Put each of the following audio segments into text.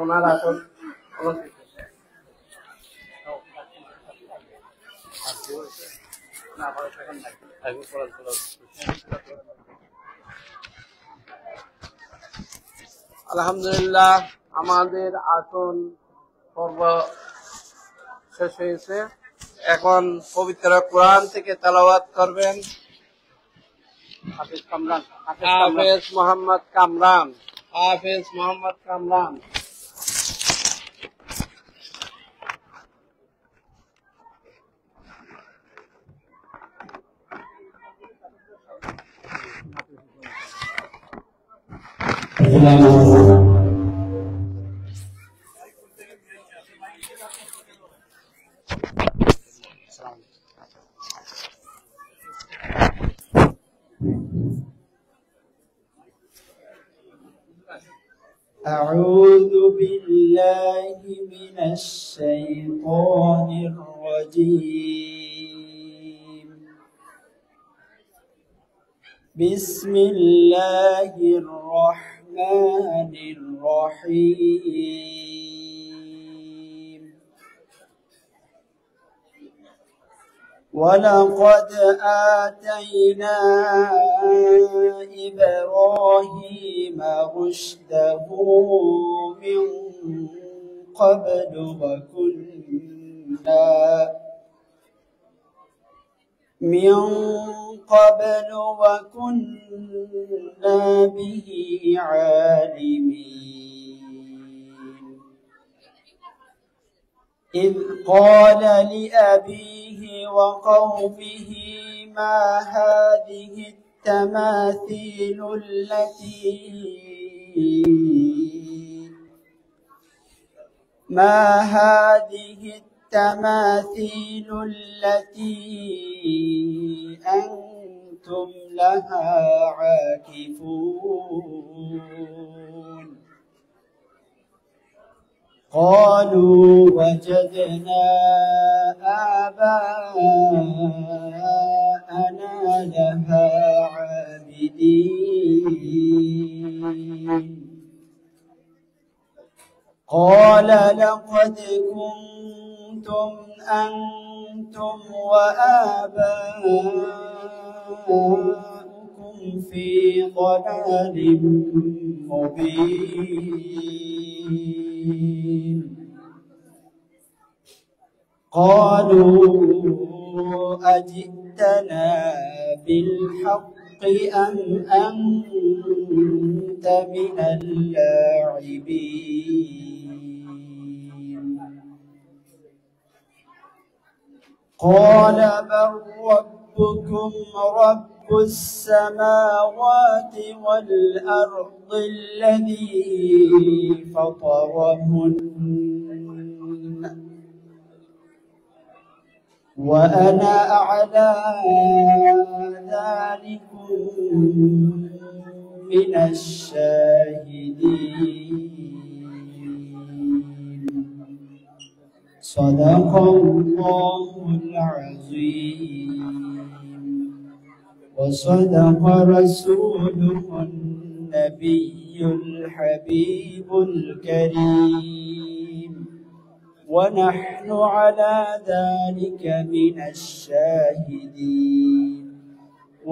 ওনার আসন আলহামদুলিল্লাহ আমাদের আসন পর্ব শেষ হয়েছে। এখন পবিত্র কোরআন থেকে তেলাওয়াত করবেন হাফেজ মোহাম্মদ কামরান। أعوذ بالله من الشيطان الرجيم. بسم الله الرحمن الرحيم. ولقد آتينا إبراهيم رشده من قبل وكنا به عالمين. إذ قال لأبيه وقومه ما هذه التماثيل التي أنتم لها عاكفون. قالوا وجدنا آباءنا لها عابدين. قال لقد كنتم أنتم وآباؤكم في ضلال مبين. قالوا أجئتنا بالحق أم أنت من اللاعبين. قال بل ربكم رب السماوات والأرض الذي فطرهن وأنا أعلى ذلكم من الشاهدين. صدق الله العظيم وصدق رسوله النبي الحبيب الكريم ونحن على ذلك من الشاهدين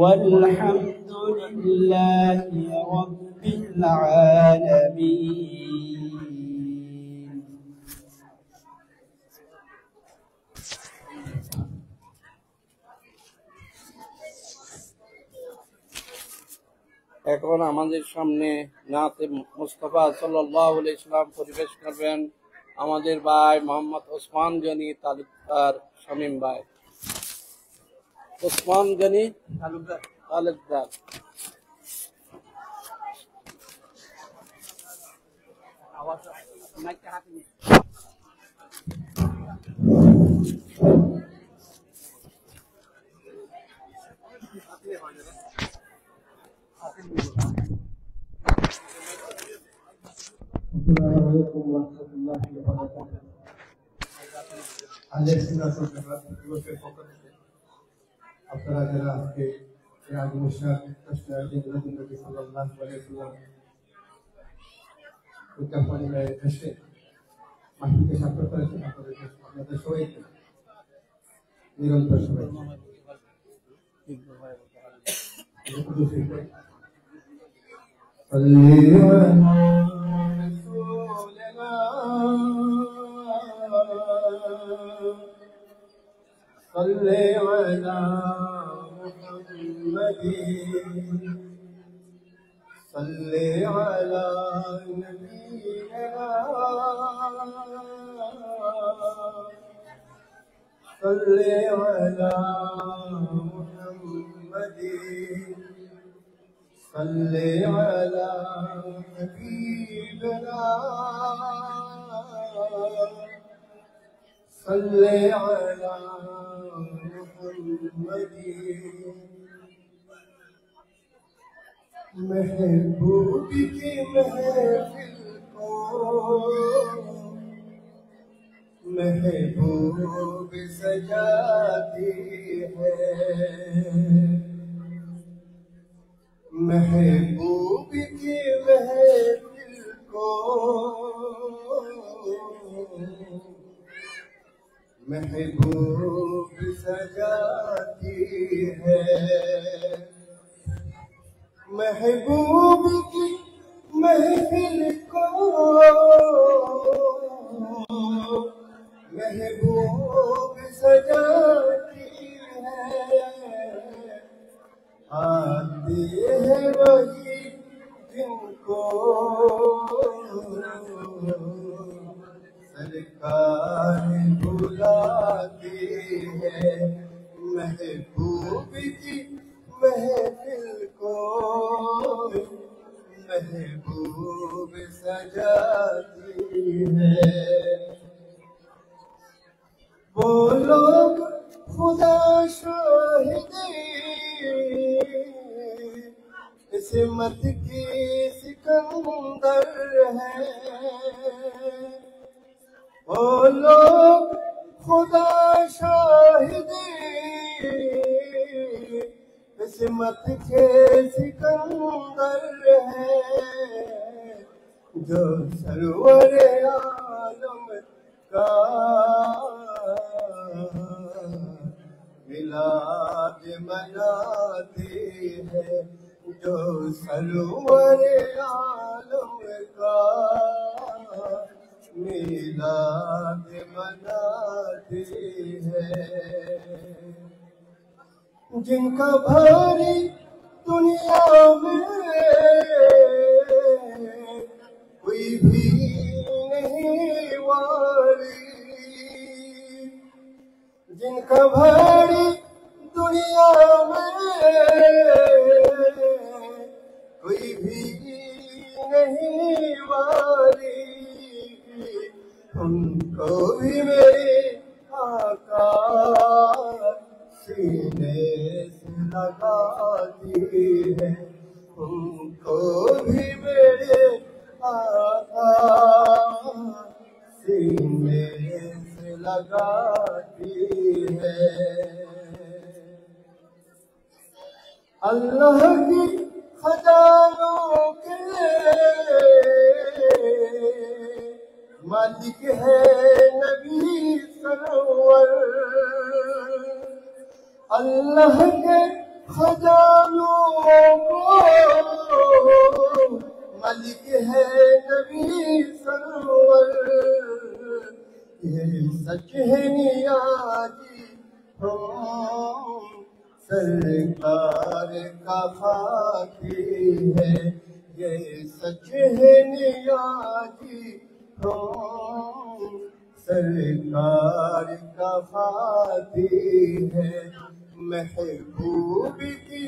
والحمد لله رب العالمين. এখন আমাদের সামনে নাতে মুস্তাফা সাল্লাল্লাহু আলাইহি সাল্লাম পরিবেশ করবেন আমাদের ভাই মোহাম্মদ ওসমান গনি তালুকদার শামীম ভাই। Osman Gani Talukdar Assalamualaikum warahmatullahi wabarakatuh. আজকের সিনাসুল দিবসের পক্ষ থেকে আপনারা যারা আজকে এই অনুষ্ঠান নবী সাল্লাল্লাহু আলাইহি ওয়াসাল্লাম উদ্যাপনে এসে মাহিকে সাক্ষর করেছেন আপনাদের সবাইকে নিরন্তর সবাই صلي على محمد صلي على نبينا صلي على محمد صلي على حبيبنا صلي على محمد محبوبك محفل کو محبوب سجاتی ہے محبوب کی محفل کو محبوب سجاتی ہے محبوب کی محفل کو محبوب سجاتی ہے آتے ہیں وہی جن کو سرکار بلاتی ہے محبوب کی محفل کو محبوب سجاتی ہے وہ لوگ خدا شاہد عصمت کی سکندر ہے وہ لوگ خدا شاہد عصمت کے سکندر ہے جو سرور عالم کا میلاد مناتی ہے جو سرور عالم کا میلاد مناتی ہے جن کا بھاری دنیا میں کوئی بھی نہیں والی جن کا بھاری دنیا میں کوئی بھی نہیں والی ان کو بھی میرے آقا سینے سے لگاتی ہے ان کو بھی میرے آقا سینے سے لگاتی ہے اللہ کی خزانوں کے مالک ہے نبی سرور اللہ کے خزانوں کو مالک ہے نبی سرور یہ سچ ہے نیازی ہم سرکار کا خاکی ہے یہ سچ ہے نیازی ہم سرکار کا خاطی ہے محبوب کی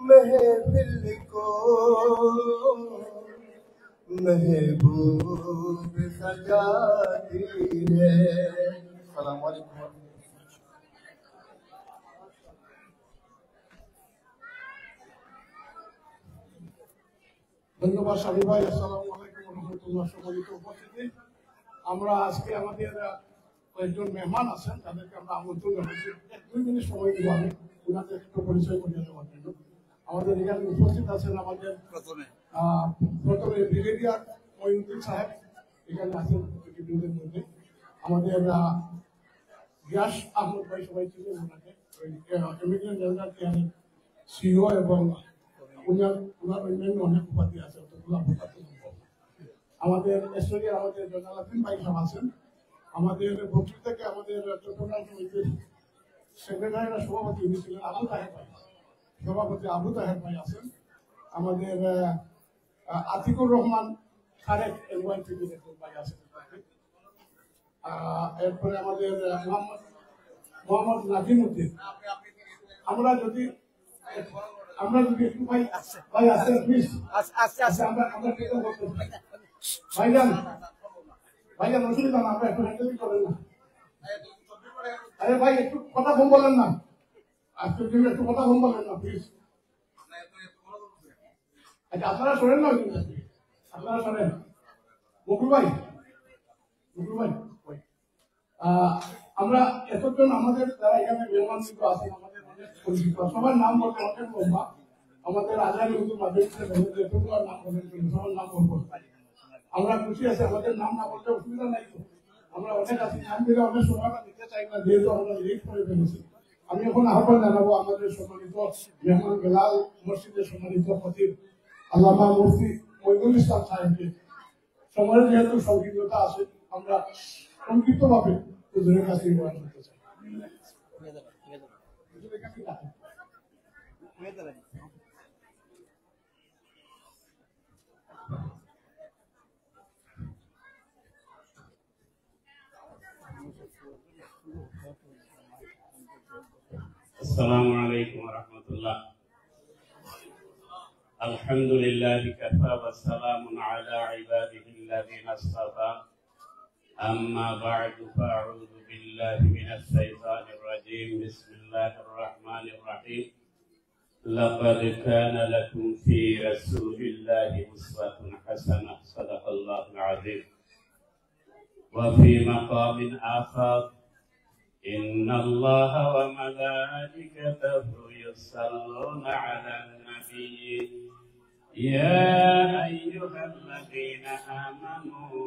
محفل کو محبوب سجاتی ہے السلام علیکم ধন্যবাদ সাবি ভাই আসসালামু আলাইকুম ওয়া রাহমাতুল্লাহ সম্মানিত উপস্থিতি আমরা আজকে আমাদের কয়েকজন মেহমান আছেন তাদেরকে আমরা আমন্ত্রণ জানাচ্ছি 1-2 মিনিট সময় দিব আমি ওনাদের একটু পরিচয় করিয়ে দেওয়ার জন্য আমাদের এখানে উপস্থিত আছেন আমাদের প্রথমে ব্রিগেডিয়ার মঈনুদ্দিন সাহেব এখানে আছেন অতিথিবৃন্দের মধ্যে। আমাদের গিয়াস আহমদ ভাই সবাই ছিলেন, ওনাকে ইমিগ্রেন্ট জেনারেল কেয়ারের সিইও এবং ওনার অন্যান্য অনেক উপাধি আছে, অতগুলো আমাদের এসরিয়ার আমাদের জয়নালাদ্দিন ভাই সাহেব আছেন। আমাদের বকুল থেকে আমাদের চট্টগ্রাম সমিতির সেক্রেটারিরা সভাপতি উনি ছিলেন আবু তাহের ভাই, সভাপতি আবু তাহের ভাই আছেন। আমাদের আতিকুর রহমান খারেক এনওয়াইপিবি ভাই আছেন। এরপরে আমাদের মোহাম্মদ নাজিমউদ্দিন। আমরা যদি একটু ভাই আসছে প্লিজ আমরা কেটে বলতে ভাইজান অসুবিধা না, আমরা একটু হ্যান্ডেলিং করেন না। আরে ভাই একটু কথা কম বলেন না, আজকের জন্য একটু কথা কম বলেন না প্লিজ। আচ্ছা আপনারা শোনেন না, আপনারা শোনেন। বকুল ভাই আমরা এতজন আমাদের যারা এখানে মেহমান কিন্তু আছেন, আমাদের অনেক পরিচিত, সবার নাম বলতে অনেক লম্বা। আমাদের আজারি হুজুর মাদ্রাসা এতগুলোর নাম বলেন, সবার নাম বলবো। আমরা খুশি আছি, আমাদের নাম না বলতে অসুবিধা নাই তো। আমরা অনেক আছি, নাম দিলে অনেক সময়টা নিতে চাই না, যেহেতু আমরা লেট করে ফেলেছি। আমি এখন আহ্বান জানাবো আমাদের সম্মানিত মেহমান বেলাল মসজিদের সম্মানিত খতিব আল্লামা মুফতি মঈনুল ইসলাম সাহেবকে। সময়ের যেহেতু সংকীর্ণতা আছে, আমরা সংক্ষিপ্ত ভাবে হুজুরের কাছে বয়ান করতে চাই। السلام عليكم ورحمة الله. الحمد لله كفى والسلام على عباده الذين اصطفى. أما بعد فأعوذ بالله من الشيطان الرجيم. بسم الله الرحمن الرحيم. لقد كان لكم في رسول الله أسوة حسنة. صدق الله العظيم. وفي مقام آخر إن الله وملائكته يصلون على النبي يا أيها الذين آمنوا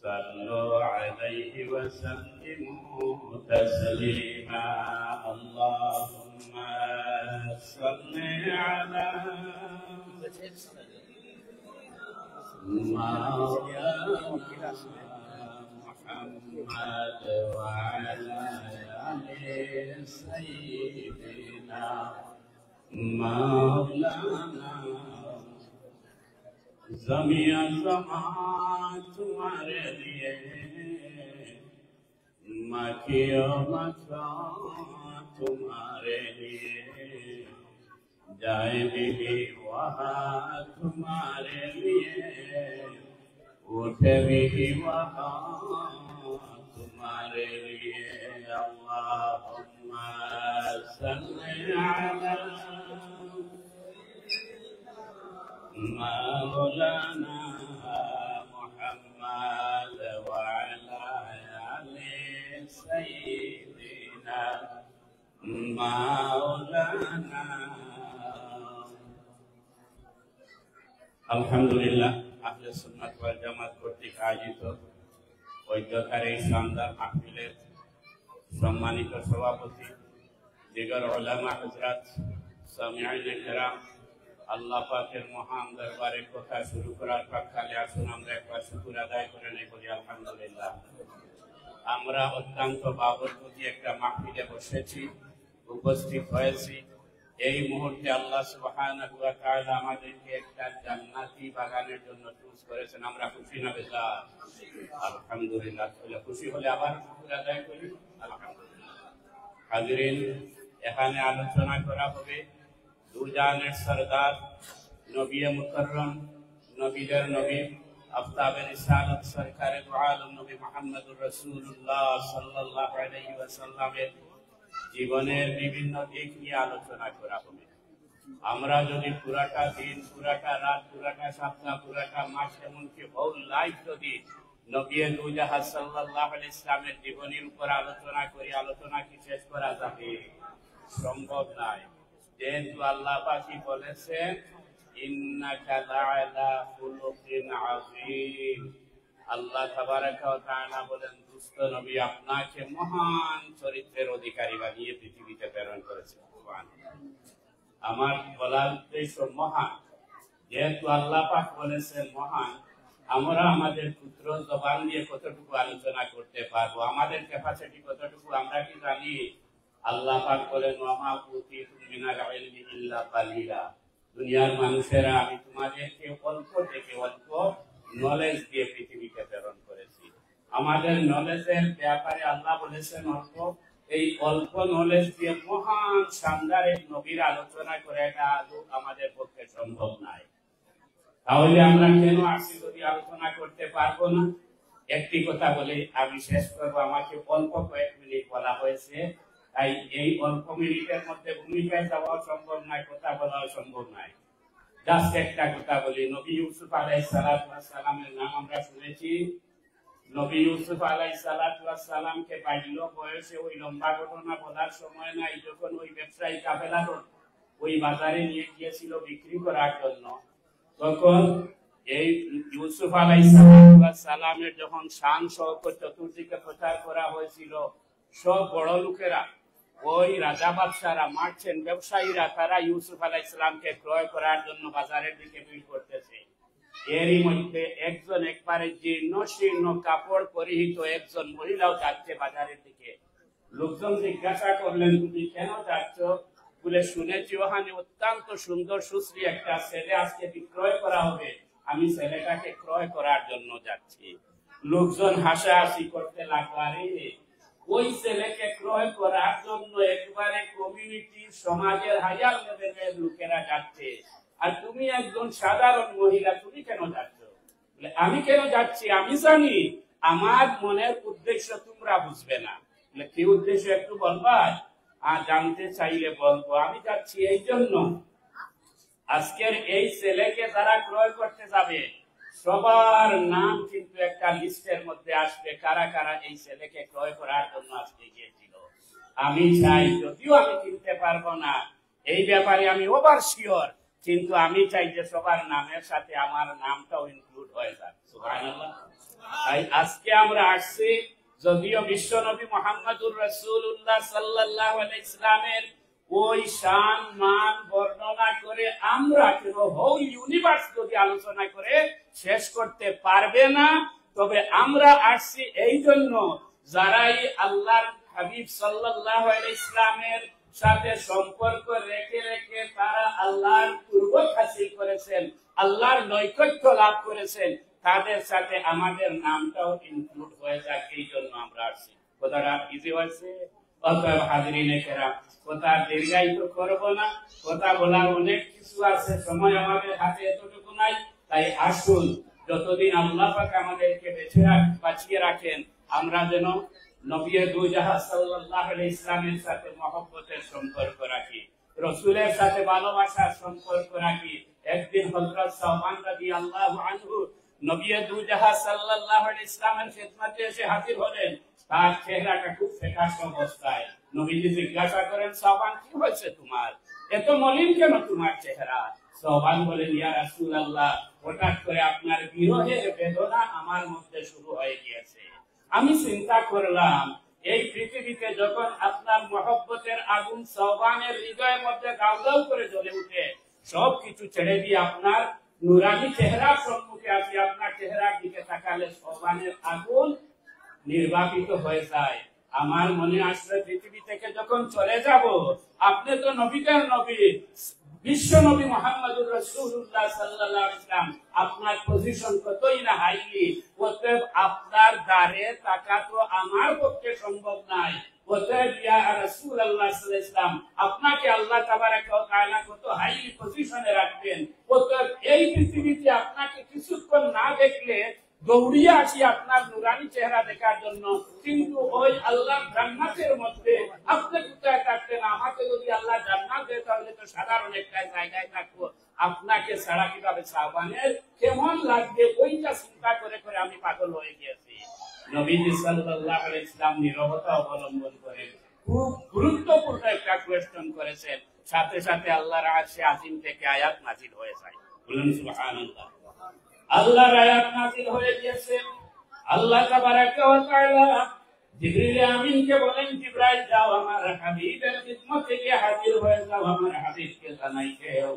صلوا عليه وسلموا تسليما. اللهم صل على مولانا محمد وعلى آل سيدنا مولانا. ज़मीया ज़मान तुम्हारे लिए, मकियो मकान तुम्हारे लिए, जाएंगे भी वहाँ तुम्हारे लिए, उठे भी वहाँ तुम्हारे लिए. अल्लाहुम्मा सल्ली अला मौलाना मुहम्मद व अला आले सय्यिदिना मौलाना. আলহামদুলিল্লাহ, আহলে সুন্নাত ওয়াল জামাত কর্তৃক আয়োজিত ঐক্যকার এই শানদার মাহফিলের সম্মানিত সভাপতি, দিগর উলামা হযরত, সামিঈন কিরাম, আল্লাহ পাকের মহান দরবারে কথা শুরু করার প্রাক্কালে আসুন আমরা একবার শুকর আদায় করে নেই, বলি আলহামদুলিল্লাহ। আমরা অত্যন্ত বাবরকতি একটা মাহফিলে বসেছি, উপস্থিত হয়েছি। এই মুহূর্তে আল্লাহ সুবহানাহু ওয়া তাআলা আমাদেরকে একটা জান্নাতি বাগানের জন্য চুজ করেছেন। আমরা খুশি না বেজার? আলহামদুলিল্লাহ। খুশি হলে আবার শুকর আদায় করি আলহামদুলিল্লাহ। হাজিরিন, এখানে আলোচনা করা হবে দুজানের সরদার, নবী মুকররম, নবীদের নবী, আফতাবে রিসালাত, সরকারে দু আলম নবী মুহাম্মদুর রাসূলুল্লাহ সাল্লাল্লাহু আলাইহি ওয়াসাল্লামের জীবনের বিভিন্ন দিক নিয়ে আলোচনা করা হবে। আমরা যদি পুরাটা দিন, পুরাটা রাত, পুরাটা সপ্তাহ, পুরাটা মাস, এমনকি হোল লাইফ যদি নবী দু জাহান সাল্লাল্লাহু আলাইহি ওয়াসাল্লামের জীবনীর উপর আলোচনা করি, আলোচনা কি শেষ করা যাবে? সম্ভব নয়। যেহেতু আল্লাহ পাক বলেছেন ইন্নাকা লাআলা খুলুকিন আযীম। আল্লাহ তাবারাকা ওয়া তাআলা বলেন, দুস্থ নবী, আপনাকে মহান চরিত্রের অধিকারী বানিয়ে পৃথিবীতে প্রেরণ করেছেন। সুবহানাল্লাহ। আমার বলার উদ্দেশ্য মহান, যেহেতু আল্লাহ পাক বলেছেন মহান, আমরা আমাদের ক্ষুদ্র জবান দিয়ে কতটুকু আলোচনা করতে পারবো, আমাদের ক্যাপাসিটি কতটুকু আমরা কি জানি? আল্লাহ পাক বলেন, ওয়া উতীতুম মিনাল ইলমি ইল্লা কালিলা। দুনিয়ার মানুষেরা আমি তোমাদেরকে অল্প থেকে অল্প নলেজ দিয়ে পৃথিবীতে প্রেরণ করেছি। আমাদের নলেজের ব্যাপারে আল্লাহ বলেছেন অল্প। এই অল্প নলেজ দিয়ে মহান শানদারের নবীর আলোচনা করে এটা আদৌ আমাদের পক্ষে সম্ভব নয়। তাহলে আমরা কেন আসি যদি আলোচনা করতে পারবো না? একটি কথা বলে আমি শেষ করবো। আমাকে অল্প কয়েক মিনিট বলা হয়েছে, তাই এই অল্প মিনিটের মধ্যে ভূমিকায় যাওয়া সম্ভব নয়, কথা বলাও সম্ভব নয়। জাস্ট একটা কথা বলি। নবী ইউসুফ আলাইহিস সালাতু ওয়াস সালামের নাম আমরা শুনেছি। নবী ইউসুফ আলাইহিস সালাতু ওয়াস সালামকে বাল্য বয়সে ওই লম্বা ঘটনা বলার সময় নাই, যখন ওই ব্যবসায়ী কাফেলার ওই বাজারে নিয়ে গিয়েছিল বিক্রি করার জন্য, তখন এই ইউসুফ আলাইহিস সালাতু ওয়াস সালামের যখন শান শওকত চতুর্দিকে প্রচার করা হয়েছিল, সব বড় লোকেরা, ওই রাজা বাদশারা, মার্চেন্ট ব্যবসায়ীরা, তারা ইউসুফ আলাইহিস সালামকে ক্রয় করার জন্য বাজারের দিকে ভিড় করতেছে। এরই মধ্যে একজন একবারে জীর্ণ শীর্ণ কাপড় পরিহিত একজন মহিলাও যাচ্ছে বাজারের দিকে। লোকজন জিজ্ঞাসা করলেন, তুমি কেন যাচ্ছ? বলে, শুনেছি ওখানে অত্যন্ত সুন্দর সুশ্রী একটা ছেলে আজকে বিক্রয় করা হবে, আমি ছেলেটাকে ক্রয় করার জন্য যাচ্ছি। লোকজন হাসাহাসি করতে লাগলো, আরে ওই ছেলেকে ক্রয় করার জন্য একবারে কমিউনিটি সমাজের হাজার লেভেলের লোকেরা যাচ্ছে, আর তুমি একজন সাধারণ মহিলা, তুমি কেন যাচ্ছ? আমি কেন যাচ্ছি আমি জানি, আমার মনের উদ্দেশ্য তোমরা বুঝবে না। কি উদ্দেশ্য একটু বলবা? আর জানতে চাইলে বলবো। আমি যাচ্ছি এই জন্য, আজকের এই ছেলেকে যারা ক্রয় করতে যাবে সবার নাম কিন্তু একটা লিস্টের মধ্যে আসবে, কারা কারা এই ছেলেকে ক্রয় করার জন্য আজকে গিয়েছিল। আমি চাই, যদিও আমি কিনতে পারবো না, এই ব্যাপারে আমি ওভার শিওর, কিন্তু আমি চাই যে সবার নামের সাথে আমার নামটাও ইনক্লুড হয়ে যাক। সুবহানাল্লাহ। তাই আজকে আমরা আসছি, যদিও বিশ্বনবী মুহাম্মদুর রাসূলুল্লাহ সাল্লাল্লাহু আলাইহি সাল্লামের ওই শান মান বর্ণনা করে আমরা কেন হোল ইউনিভার্স যদি আলোচনা করে শেষ করতে পারবে না, তবে আমরা আসছি এই জন্য, যারাই আল্লাহর হাবিব সাল্লাল্লাহু আলাইহি সাল্লামের সাথে সম্পর্ক রেখে রেখে তারা আল্লাহর কুরবত হাসিল করেছেন, আল্লাহর নৈকট্য লাভ করেছেন, তাদের সাথে আমাদের নামটাও ইনক্লুড হয়ে যাক, এই জন্য আমরা আসছি। কথাটা ইজি হয়েছে? অতএব হাজিরিনে কেরাম, কথা দীর্ঘায়িত করব না, কথা বলার অনেক কিছু আছে, সময় আমাদের হাতে এতটুকু নাই। তাই আসুন, যতদিন আল্লাহ পাক আমাদেরকে বাঁচিয়ে রাখেন, আমরা যেন নবী দুই জাহাজ সাল্লাল্লাহু আলাইহি ইসলামের সাথে মহব্বতের সম্পর্ক রাখি, রাসূলের সাথে ভালোবাসার সম্পর্ক রাখি। একদিন হযরত সাওবান রাদিয়াল্লাহু আনহু নবী দুই জাহাজ সাল্লাল্লাহু আলাইহি ইসলামের খিদমতে এসে হাজির হলেন। তার চেহারাটা খুব ফ্যাকাশ অবস্থায়। নবীজি জিজ্ঞাসা করেন, সাওবান কি হয়েছে তোমার, এত মলিন কেন তোমার চেহারা? সাওবান বলেন, ইয়া রাসূলুল্লাহ, হঠাৎ করে আপনার বিরহের বেদনা আমার মধ্যে শুরু হয়ে গিয়েছে। আমি চিন্তা করলাম, এই পৃথিবীতে যখন আপনার মহব্বতের আগুন সাওবানের হৃদয়ের মধ্যে গাউগাউ করে জ্বলে উঠে, সবকিছু ছেড়ে দিয়ে আপনার নুরানি চেহারার সম্মুখে আসি, আপনার চেহারার দিকে তাকালে সাওবানের আগুন নির্বাপিত হয়ে যায়। আমার মনে আসলে পৃথিবী থেকে যখন চলে যাব, আপনি তো নবীদের নবী, বিশ্ব নবী মুহাম্মদুর রাসূলুল্লাহ সাল্লাল্লাহু আলাইহি ওয়াসাল্লাম, আপনার পজিশন কতই না হাইলি, অতএব আপনার দ্বারে তাকা তো আমার পক্ষে সম্ভব নাই। অতএব ইয়া রাসূলুল্লাহ সাল্লাল্লাহু আলাইহি ওয়াসাল্লাম, আপনাকে আল্লাহ তাবারাকা ওয়া তাআলা কত হাইলি পজিশনে রাখবেন। অতএব এই পৃথিবীতে আপনাকে কিছুক্ষণ না দেখলে দৌড়িয়ে আসি আপনার নুরানি চেহারা দেখার জন্য, কিন্তু ওই আল্লাহর জান্নাতের মধ্যে আপনি কোথায় থাকতেন? আমাকে যদি আল্লাহ জান্নাত দেয়, তাহলে তো সাধারণ একটা জায়গায় থাকবো, আপনাকে ছাড়া কিভাবে সাওবানের কেমন লাগবে, ওইটা চিন্তা করে করে আমি পাগল হয়ে গিয়েছি। নবীজি সাল্লাল্লাহু আলাইহি ওয়াসাল্লাম নীরবতা অবলম্বন করেন, খুব গুরুত্বপূর্ণ একটা কোয়েশ্চন করেছেন, সাথে সাথে আল্লাহর আরশে আজিম থেকে আয়াত নাযিল হয়ে যায়। বলুন সুবহানাল্লাহ। আল্লাহর আয়াত নাযিল হয়ে গিয়েছে। আল্লাহ তাবারাকা ওয়া তাআলা জিবরিল আমিনকে বলেন, জিবরাইল যাও আমার হাবিবের খিদমতে গিয়ে হাজির হয়ে যাও, আমার হাবিবকে জানাইও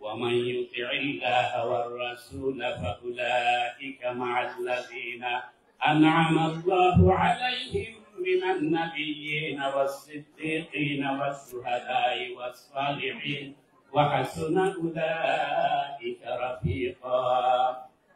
ومن يطع الله والرسول فأولئك مع الذين أنعم الله عليهم من النبيين والصديقين والشهداء والصالحين وحسن أولئك رفيقا.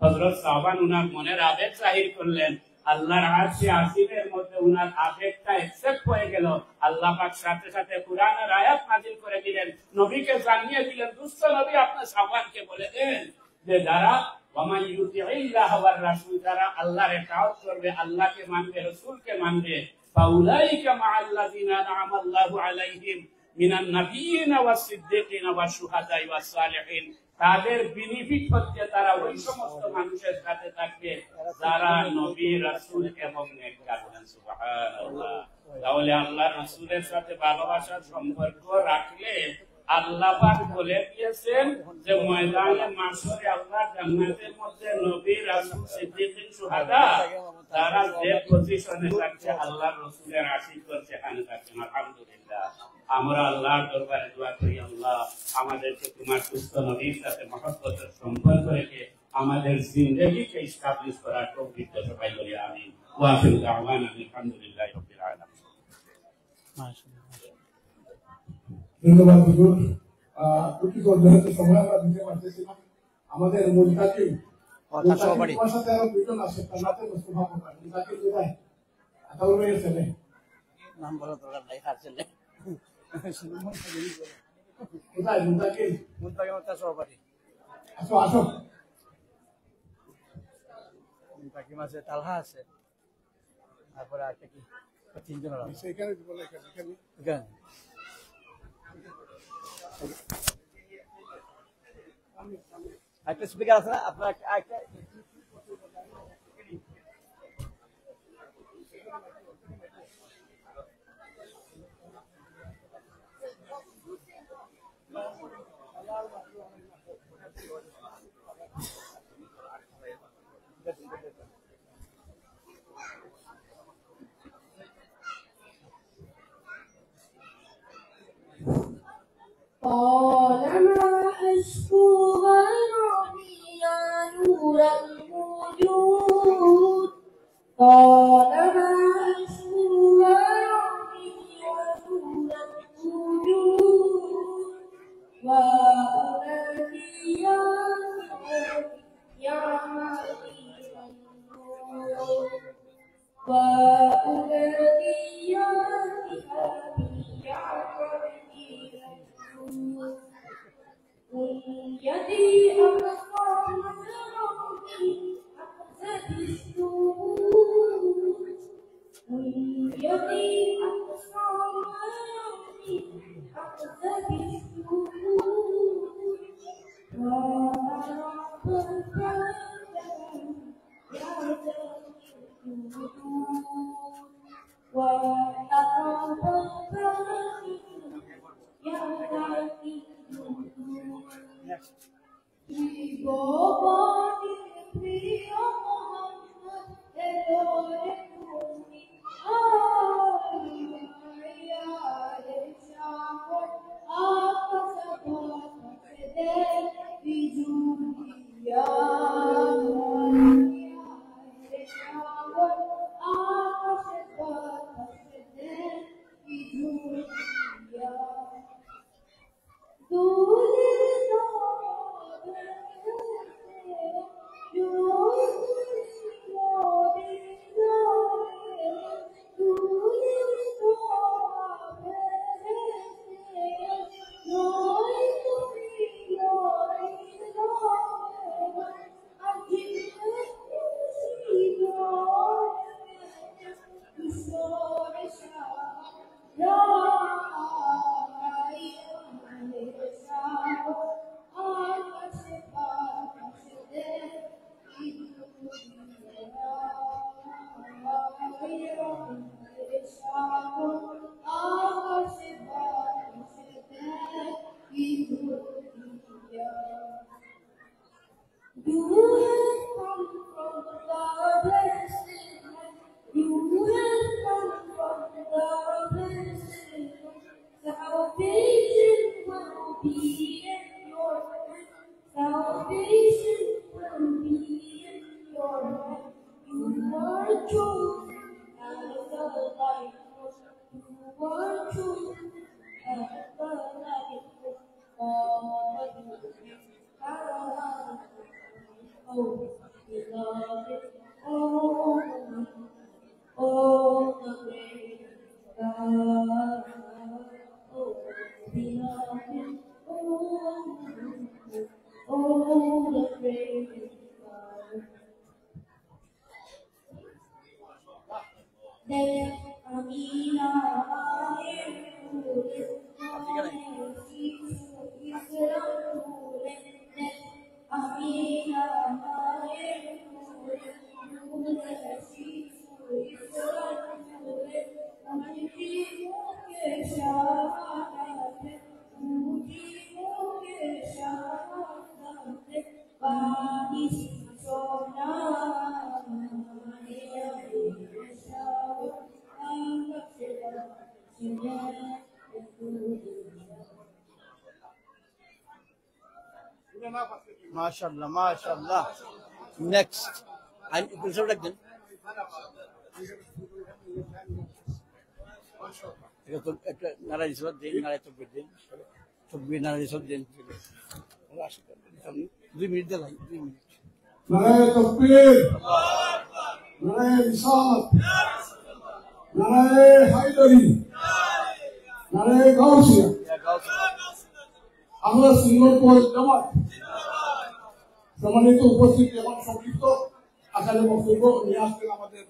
হযরত সাওবান উনার মনের আবেগ জাহির করলেন, আল্লাহর আরশে আজিমের মধ্যে উনার আবেগটা একসেপ্ট হয়ে গেল। আল্লাহ পাক সাথে সাথে কুরআনের আয়াত নাযিল করে দিলেন, নবীকে জানিয়ে দিলেন, দুস্থ নবী আপনার সাওবানকে বলে দেন যে যারা ওয়ামান ইউতিইল্লাহ ওয়ার রাসূল, যারা আল্লাহর ইতাআত করবে, আল্লাহকে মানবে, রাসূলকে মানবে, ফাউলাইকা মাআল্লাযিনা আনআমা আল্লাহু আলাইহিম মিনান নাবিয়্যিনা ওয়াস সিদ্দীকিনা ওয়াশ শুহাদাই ওয়াস সালিহিন, তাদের বেনিফিট হচ্ছে তারা ওই সমস্ত মানুষের সাথে থাকবে যারা নবী, রাসূল এবং নেককার। সুবহানাল্লাহ। তাহলে আল্লাহ রাসূলের সাথে ভালোবাসার সম্পর্ক রাখলে আল্লাহ পাক বলে দিয়েছেন যে ময়দানে মাশরে আল্লাহ জান্নাতের মধ্যে নবী, রাসূল, সিদ্দীকিন, শুহাদা তারা যে পজিশনে থাকছে আল্লাহর রাসূলের আশিক করছে সেখানে থাকছে। আলহামদুলিল্লাহ। আমরা আল্লাহর দরবারে দোয়া করি, আল্লাহ আমাদেরকে তোমার সুস্থ নবীর সাথে মহব্বতের সম্পর্ক রেখে আমাদের জিন্দেগিকে এস্টাবলিশ করার তৌফিক দান সবাই বলি আমিন। ওয়া আখিরু দাওয়ানা আলহামদুলিল্লাহি রাব্বিল আলামিন। ধন্যবাদ হুজুর। দুটি যেহেতু সময় আমরা দিতে পারতেছি না, আমাদের মুনতাকিম তোমার সাথে আরো দুজন আছে, তার মুস্তফা কোথায়? মুনতাকিম কোথায়? আতাউর ভাইয়ের ছেলে, নাম বলা দরকার নাই, কার ছেলে কোথায়? মুনতাকিম তার সহপাঠী। আসো আসো। মুনতাকিম আছে, তালহা আছে, তারপরে আর কি তিনজন আছে এখানে। বলে এখানে একটা স্পিকার আছে না আপনার? طالما أشكو غرامي يا نور الوجود، طالما أشكو غرامي يا نور الوجود، وأنادي يا مليك النور، وأنادي يا يدي أبقى ربي أقصد السجود، يدي أبقى ربي أقصد السجود، وأنا بفضل يا ذا الوجود، وأنا بفضل يا ذا truth and the life. You are truth and the life. Oh, beloved, oh, the great God, oh, beloved, oh, the great God. Then Amina, মাশাআল্লাহ মাশাআল্লাহ নেক্সট আই কিছু রাখবেন এটা তো একটা নারায়ণ সব দিন নারায়ণ তো দিন সব নারায়ণ সব দিন 2 মিনিট দেন 2 মিনিট নারায়ে তাকবীর নারায়ে রিসালাত নারায়ে হায়দারি নারায়ে গাউসিয়া আহলে সুন্নাত ওয়াল জামাত সম্মানিত উপস্থিতি এবং সংক্ষিপ্ত আকারে বক্তব্য নিয়ে আসছেন আমাদের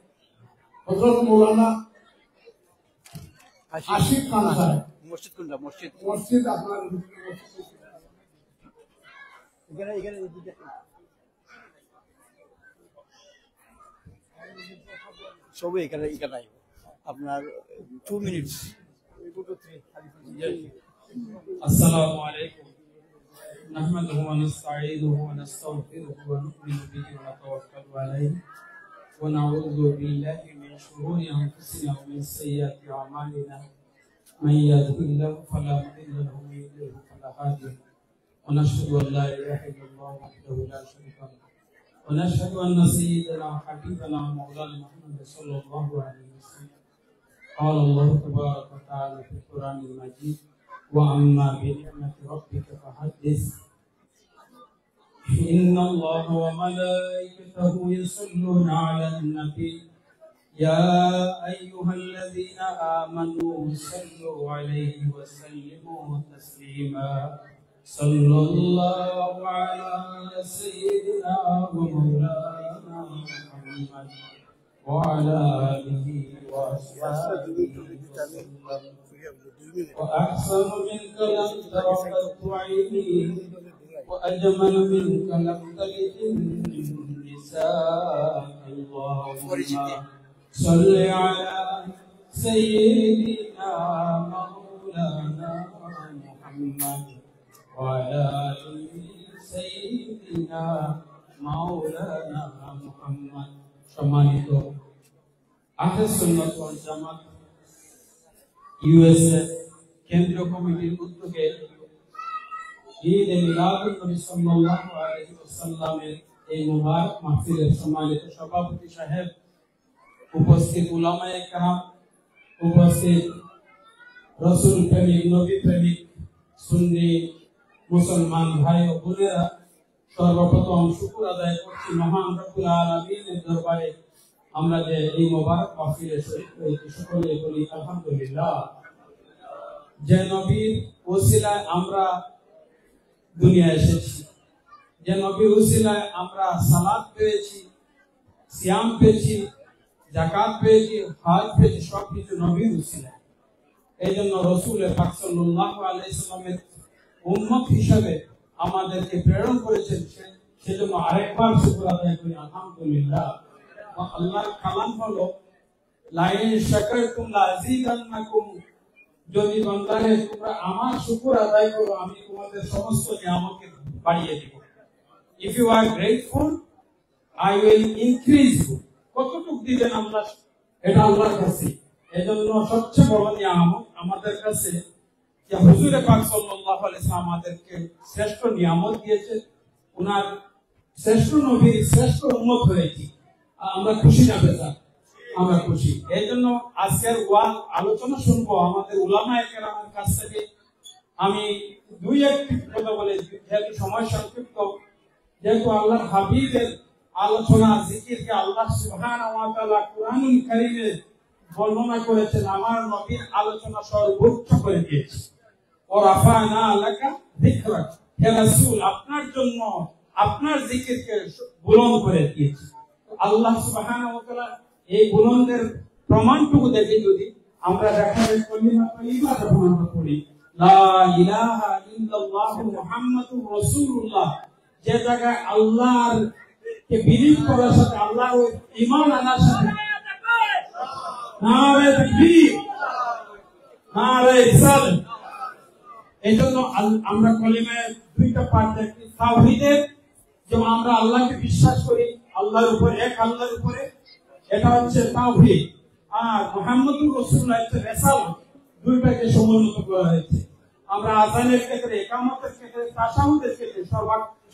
হযরত মাওলানা আশিক খান সাহেব। মসজিদ কোনটা মসজিদ আপনার এখানে সবই এখানে আপনার 2 মিনিটস আসসালামু আলাইকুম نحمده ونستعينه ونستغفره ونؤمن به ونتوكل عليه ونعوذ بالله من شرور انفسنا ومن سيئات اعمالنا من يهده الله فلا مضل له ومن يضلل فلا هادي له ونشهد ان لا اله الا الله وحده لا شريك له ونشهد ان سيدنا وحبيبنا ومولانا محمد صلى الله عليه وسلم قال الله تبارك وتعالى في القران المجيد وأما بنعمة ربك فحدث إن الله وملائكته يصلون على النبي يا أيها الذين آمنوا صلوا عليه وسلموا تسليما صلى الله على سيدنا ومولانا محمد وعلى آله وأصحابه وسلم وأحسن منك لم تر قط عيني وأجمل منك لم تلد النساء اللهم صل على سيدنا مولانا محمد وعلى آل سيدنا مولانا محمد সম্মানিত আহলে সুন্নাত ওয়াল জামাত ইউএসএ কেন্দ্রীয় কমিটির উদ্যোগে ঈদ মিলাদুন নবী সাল্লাল্লাহু আলাইহি ওয়াসাল্লামের এই মুবারক মাহফিলের সম্মানিত সভাপতি সাহেব, উপস্থিত উলামায়ে কেরাম, উপস্থিত রাসূল প্রেমিক, নবী প্রেমিক সুন্নি মুসলমান ভাই ও বোনেরা, সর্বপ্রথম শুকর আদায় করছি মহান রব্বুল আলামিনের দরবারে। আমরা যে এই মোবারক মাহফিলে শরীক হয়েছি সকলে বলি আলহামদুলিল্লাহ। যে নবীর ওসিলায় আমরা দুনিয়ায় এসেছি, যে নবীর ওসিলায় আমরা সালাত পেয়েছি, সিয়াম পেয়েছি, যাকাত পেয়েছি, হজ পেয়েছি, সবকিছু নবীর ওসিলায়। এই জন্য রাসূল পাক সাল্লাল্লাহু আলাইহি সাল্লামের উম্মত হিসেবে আমাদেরকে প্রেরণ করেছেন, সেজন্য আরেকবার শুকর আদায় করি আলহামদুলিল্লাহ। আল্লাহর কালাম হলো লাইন শাকারতুম লাযিদান্নাকুম, যদি বান্দারে তোমরা আমার শুকর আদায় করো আমি তোমাদের সমস্ত নিয়ামতকে বাড়িয়ে দেব। If you are grateful I will increase you. কতটুকু দিবেন আল্লাহ, এটা আল্লাহর কাছে। এজন্য সবচেয়ে বড় নিয়ামত আমাদের কাছে যে হুজুর পাক সাল্লাল্লাহু আলাইহি ওয়াসাল্লাম আমাদেরকে শ্রেষ্ঠ নিয়ামত দিয়েছে, উনার শ্রেষ্ঠ নবীর শ্রেষ্ঠ উম্মত হয়েছি। আমরা খুশি না বেজার? আমরা খুশি। এই জন্য আজকের আলোচনা শুনবো আমাদের উলামায়ে কেরামের কাছ থেকে। আমি দুই একটি কথা বলে, যেহেতু সময় সংক্ষিপ্ত, যেহেতু আল্লাহর হাবিবের আলোচনা জিকিরকে আল্লাহ সুবহানাহু ওয়া তাআলা কুরআনুল কারীমে বর্ণনা করেছেন, আমার নবীর আলোচনা সর্বোচ্চ করে দিয়েছে। ওয়া রাফা'না লাকা যিকরাক, হে রাসূল আপনার জন্য আপনার জিকিরকে বুলন্দ করে দিয়েছে। আল্লাহ সুবহানাহু ওয়া তাআলা এই বুলন্দের প্রমাণটুকু দেখে যদি আমরা দেখার কলিমা তৈয়বা যখন আমরা পড়ি, লা ইলাহা ইল্লাল্লাহু মুহাম্মাদুর রাসূলুল্লাহ, যে জায়গায় আল্লাহর কে বিলীন করার সাথে আল্লাহর ঈমান আনার সাথে নারে তাকবীর, নারে রিসালাত। এইজন্য আমরা কলিমায় দুইটা পার্ট দেখি, তাওহীদের, যেমন আমরা আল্লাহকে বিশ্বাস করি, আল্লাহর উপরে, এক আল্লাহর উপরে, এটা হচ্ছে তাওহীদ। আর মুহাম্মদুর রাসূলুল্লাহ হচ্ছে রিসালাত, দুইটাকে সমন্বিত করা হয়েছে। আমরা আযানের ক্ষেত্রে, ইকামতের ক্ষেত্রে, তাশাহুদের ক্ষেত্রে,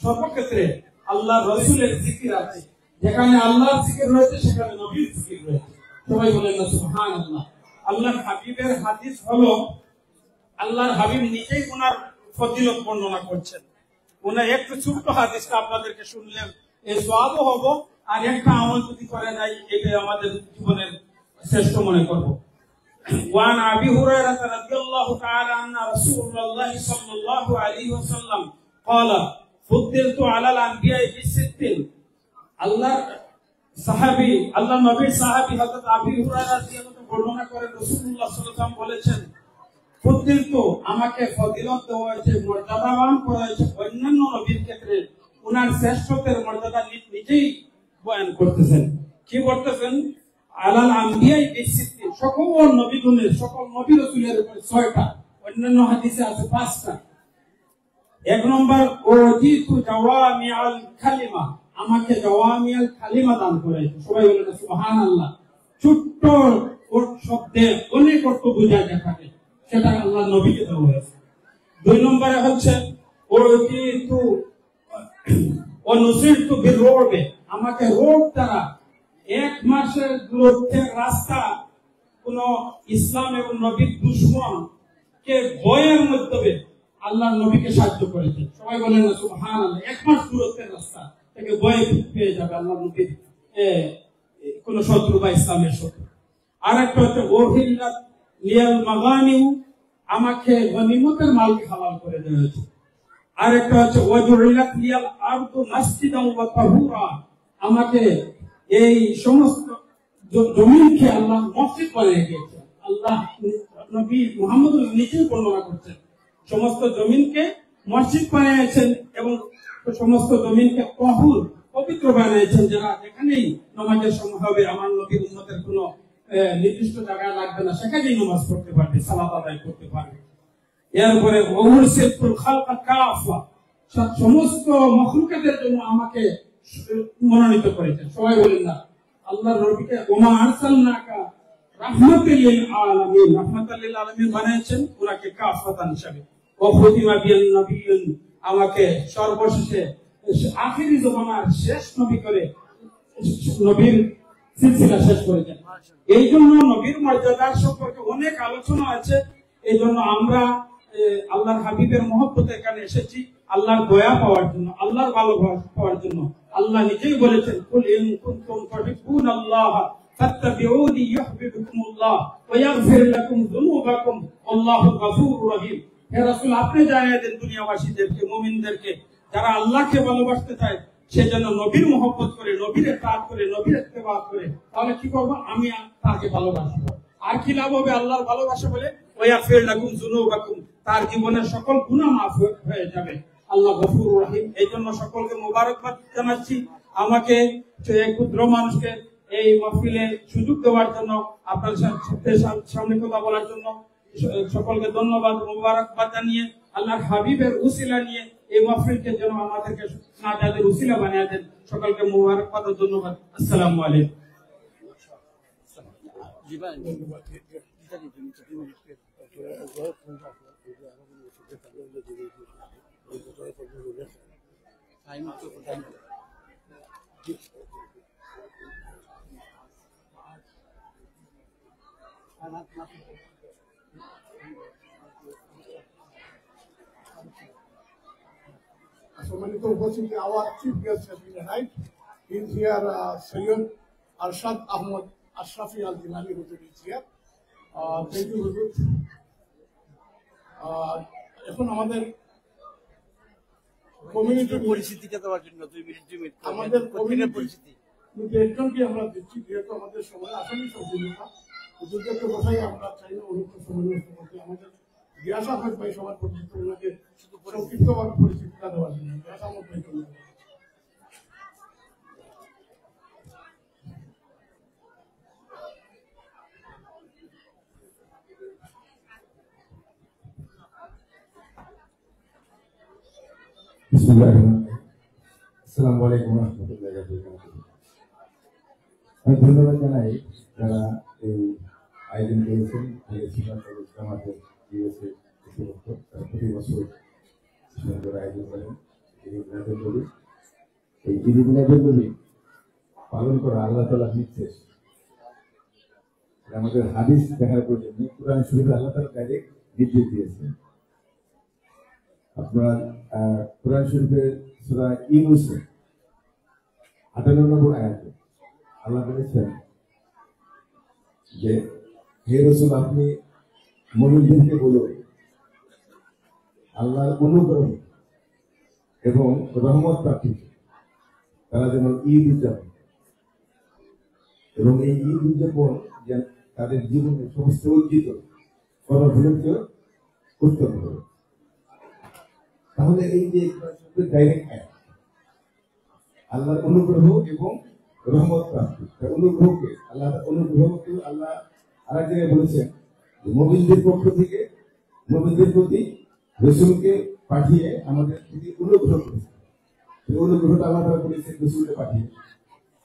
সর্বক্ষেত্রে আল্লাহর রাসূলের জিকির আছে। যেখানে আল্লাহর জিকির রয়েছে সেখানে নবীর জিকির রয়েছে। সবাই বলেন না সুবহানাল্লাহ। আল্লাহর হাবিবের হাদিস হলো, আল্লাহর হাবিব নিজেই ওনার ফজিলত বর্ণনা করছেন। ওনার একটু ছোট্ট হাদিসটা আপনাদেরকে শুনলে এই সওয়াবও হবো, আর একটা আমল যদি করে যাই এটা আমাদের জীবনের শ্রেষ্ঠ মনে করব। وعن أبي هريرة رضي الله تعالى عنه رسول الله صلى الله عليه وسلم قال فضلت على الأنبياء بست। আল্লাহ সাহাবী, আল্লাহ নবীর সাহাবী হযরত আবু হুরায়রা রাদিয়াল্লাহু আনহু বর্ণনা করেন, রাসূলুল্লাহ সাল্লাল্লাহু আলাইহি ওয়াসাল্লাম বলেছেন, ফজিলত আমাকে ফজিলত দেওয়া হয়েছে, মর্যাদাবান করা হয়েছে অন্যান্য নবীর ক্ষেত্রে। ওনার শ্রেষ্ঠত্বের মর্যাদা নিজেই বয়ান করতেছেন। কি বলতেছেন? আলাল আম্বিয়াই বিসিত্তিন, সকল নবীগণের, সকল নবী রাসূলের উপরে 6টা, অন্যান্য হাদিসে আছে 5টা। এক নম্বর, ওজিতু জাওয়ামিআল কালিমা, আমাকে জাওয়ামিআল কালিমা দান করেছে। সবাই বলেন সুবহানাল্লাহ। ছোট্ট শব্দে অনেক অর্থ বোঝায় যেখানে, সেটা আল্লাহ নবীকে দেওয়া হয়েছে। 2 নম্বরে হচ্ছে ওজিতু অনুসিরতু বিররবে, আমাকে রোগ দ্বারা 1 মাসের দূরত্বের রাস্তা কোন ইসলাম এবং নবীর দুশমন কে ভয়ের মাধ্যমে আল্লাহ নবীকে সাহায্য করেছেন। সবাই বলেন না সুবহানাল্লাহ। 1 মাস দূরত্বের রাস্তা থেকে ভয় পেয়ে যাবে আল্লাহ নবীর কোন শত্রু বা ইসলামের শত্রু। আর একটা হচ্ছে ওহিল্লাত লিয়াল মাগানিউ, আমাকে গনিমতের মালকে হালাল করে দেওয়া হয়েছে। আর একটা হচ্ছে ওয়াজুইলাত লিয়াল আরদু মাসজিদান ওয়া তাহুরা, আমাকে এই সমস্ত জমিনকে আল্লাহ মসজিদ বানিয়ে দিয়েছে। আল্লাহ নবী মুহাম্মদ নিজেই বর্ণনা করছেন, সমস্ত জমিনকে মসজিদ বানিয়েছেন এবং সমস্ত জমিনকে তাহুর, পবিত্র বানিয়েছেন, যারা যেখানেই নামাজের সময় হবে আমার নবীর উম্মতের কোনো নির্দিষ্ট জায়গায় লাগবে না, সেখানেই নামাজ পড়তে পারবে, সালাত আদায় করতে পারবে। এরপরে ওহুরসিলতুল খালকা কাফা, সমস্ত মাখলুকাতের জন্য আমাকে মনোনীত করেছেন। সবাই বলেন না আল্লাহর নবীকে ওমা আরসালনাকা রাহমাতাল লিল আলামিন, রাহমাতাল লিল আলামিন বানিয়েছেন ওনাকে কাফাতান হিসেবে। ও খুতিমা বিল নবিয়্যিন, আমাকে সর্বশেষে আখিরি জামানার শেষ নবী করে নবীর সিলসিলা শেষ করেছেন। এই জন্য নবীর মর্যাদার সম্পর্কে অনেক আলোচনা আছে। এই জন্য আমরা আল্লাহর হাবিবের মহব্বতে এখানে এসেছি, আল্লাহর দয়া পাওয়ার জন্য, আল্লাহর ভালোবাসা পাওয়ার জন্য। আল্লাহ নিজেই বলেছেন, কুল ইন কুনতুম তুহিব্বুনাল্লাহ ফাত্তাবিউনি ইউহিব্বুকুমুল্লাহ ওয়া ইয়াগফির লাকুম যুনুবাকুম আল্লাহু গফুরুর রহিম। হে রাসূল, আপনি জানিয়ে দেন দুনিয়াবাসীদেরকে, মুমিনদেরকে, যারা আল্লাহকে ভালোবাসতে চায় সেজন্য নবীর মহব্বত করে, নবীর ইত্তাআত করে, নবীর ইত্তেবা করে, তাহলে কি করব? আমি তাকে ভালোবাসবো। আর কি লাভ হবে আল্লাহর ভালোবাসা বলে? ওয়া ইয়াগফির লাকুম যুনুবাকুম, তার জীবনের সকল গুনাহ মাফ হয়ে যাবে। আল্লাহ গফুরুর রহিম। এই জন্য সকলকে মোবারকবাদ জানাচ্ছি, আমাকে ক্ষুদ্র মানুষকে এই মাহফিলে সুযোগ দেওয়ার জন্য, আপনার সামনে কথা বলার জন্য সকলকে ধন্যবাদ, মোবারকবাদ জানিয়ে আল্লাহর হাবিবের উসিলা নিয়ে এই মাহফিলকে যেন আমাদেরকে নাজাতের উসিলা বানিয়ে দেন। সকলকে মোবারকবাদ ও ধন্যবাদ। আসসালামু আলাইকুম। সম্মানিত উপস্থিতি, our chief guest has been arrived. He is here, Sayyid Arshad Ahmad Ashrafi Al Jilani Huzur is here. Thank you, Huzur. এখন আমাদের কমিউনিটির পরিস্থিতিটা দেওয়ার জন্য 2 মিনিট আমাদের কমিউনিটির পরিস্থিতি একজনকে আমরা দিচ্ছি, যেহেতু আমাদের সময় আসেনি সবগুলোটা হুজুরদেরকে বসাই আমরা চাই না অনুষ্ঠ সময় নষ্ট করতে। আমাদের গিয়াস আহমেদ ভাই সবার পরিচিত, ওনাকে সংক্ষিপ্তভাবে পরিচিতিটা দেওয়ার জন্য গিয়াস আহমেদ ভাই চলে যাবে। আসসালামু আলাইকুম ওয়া রাহমাতুল্লাহি ওয়া বারাকাতুহু। আমি ধন্যবাদ জানাই যারা এই আয়োজন করেছেন, আমাদের দিয়েছে প্রতি বছর সুন্দর আয়োজন করেন। এই ঈদ মিলাদুন্নবী পালন করা আল্লাহ তাআলার নির্দেশ। আমাদের হাদিস দেখার প্রয়োজন নেই, কুরআন শরীফে আল্লাহ তাআলা ডাইরেক্ট নির্দেশ দিয়েছেন। আপনার কুরআন শরীফের সূরা ইউনূস 58 নম্বর আয়াতে আল্লাহ বলেছেন যে হে রাসূল, আপনি মুমিনদেরকে বলুন আল্লাহর অনুগ্রহ এবং রহমত প্রাপ্তি তারা যেন ঈদ উদযাপন, এবং এই ঈদ উদযাপন যেন তাদের জীবনে সমস্ত অর্জিত কর্মফলকে উত্তম করে। তাহলে এই যে ডাইরেক্ট আল্লাহর অনুগ্রহ এবং রহমত প্রাপ্তি, অনুগ্রহকে আল্লাহ আরেক জায়গায় বলেছেন মুমিনদের পক্ষ থেকে মুমিনদের প্রতি রাসূলকে পাঠিয়ে আমাদের প্রতি অনুগ্রহ করেছে। এই অনুগ্রহটা আল্লাহ তাআলা করেছেন রাসূলকে পাঠিয়ে।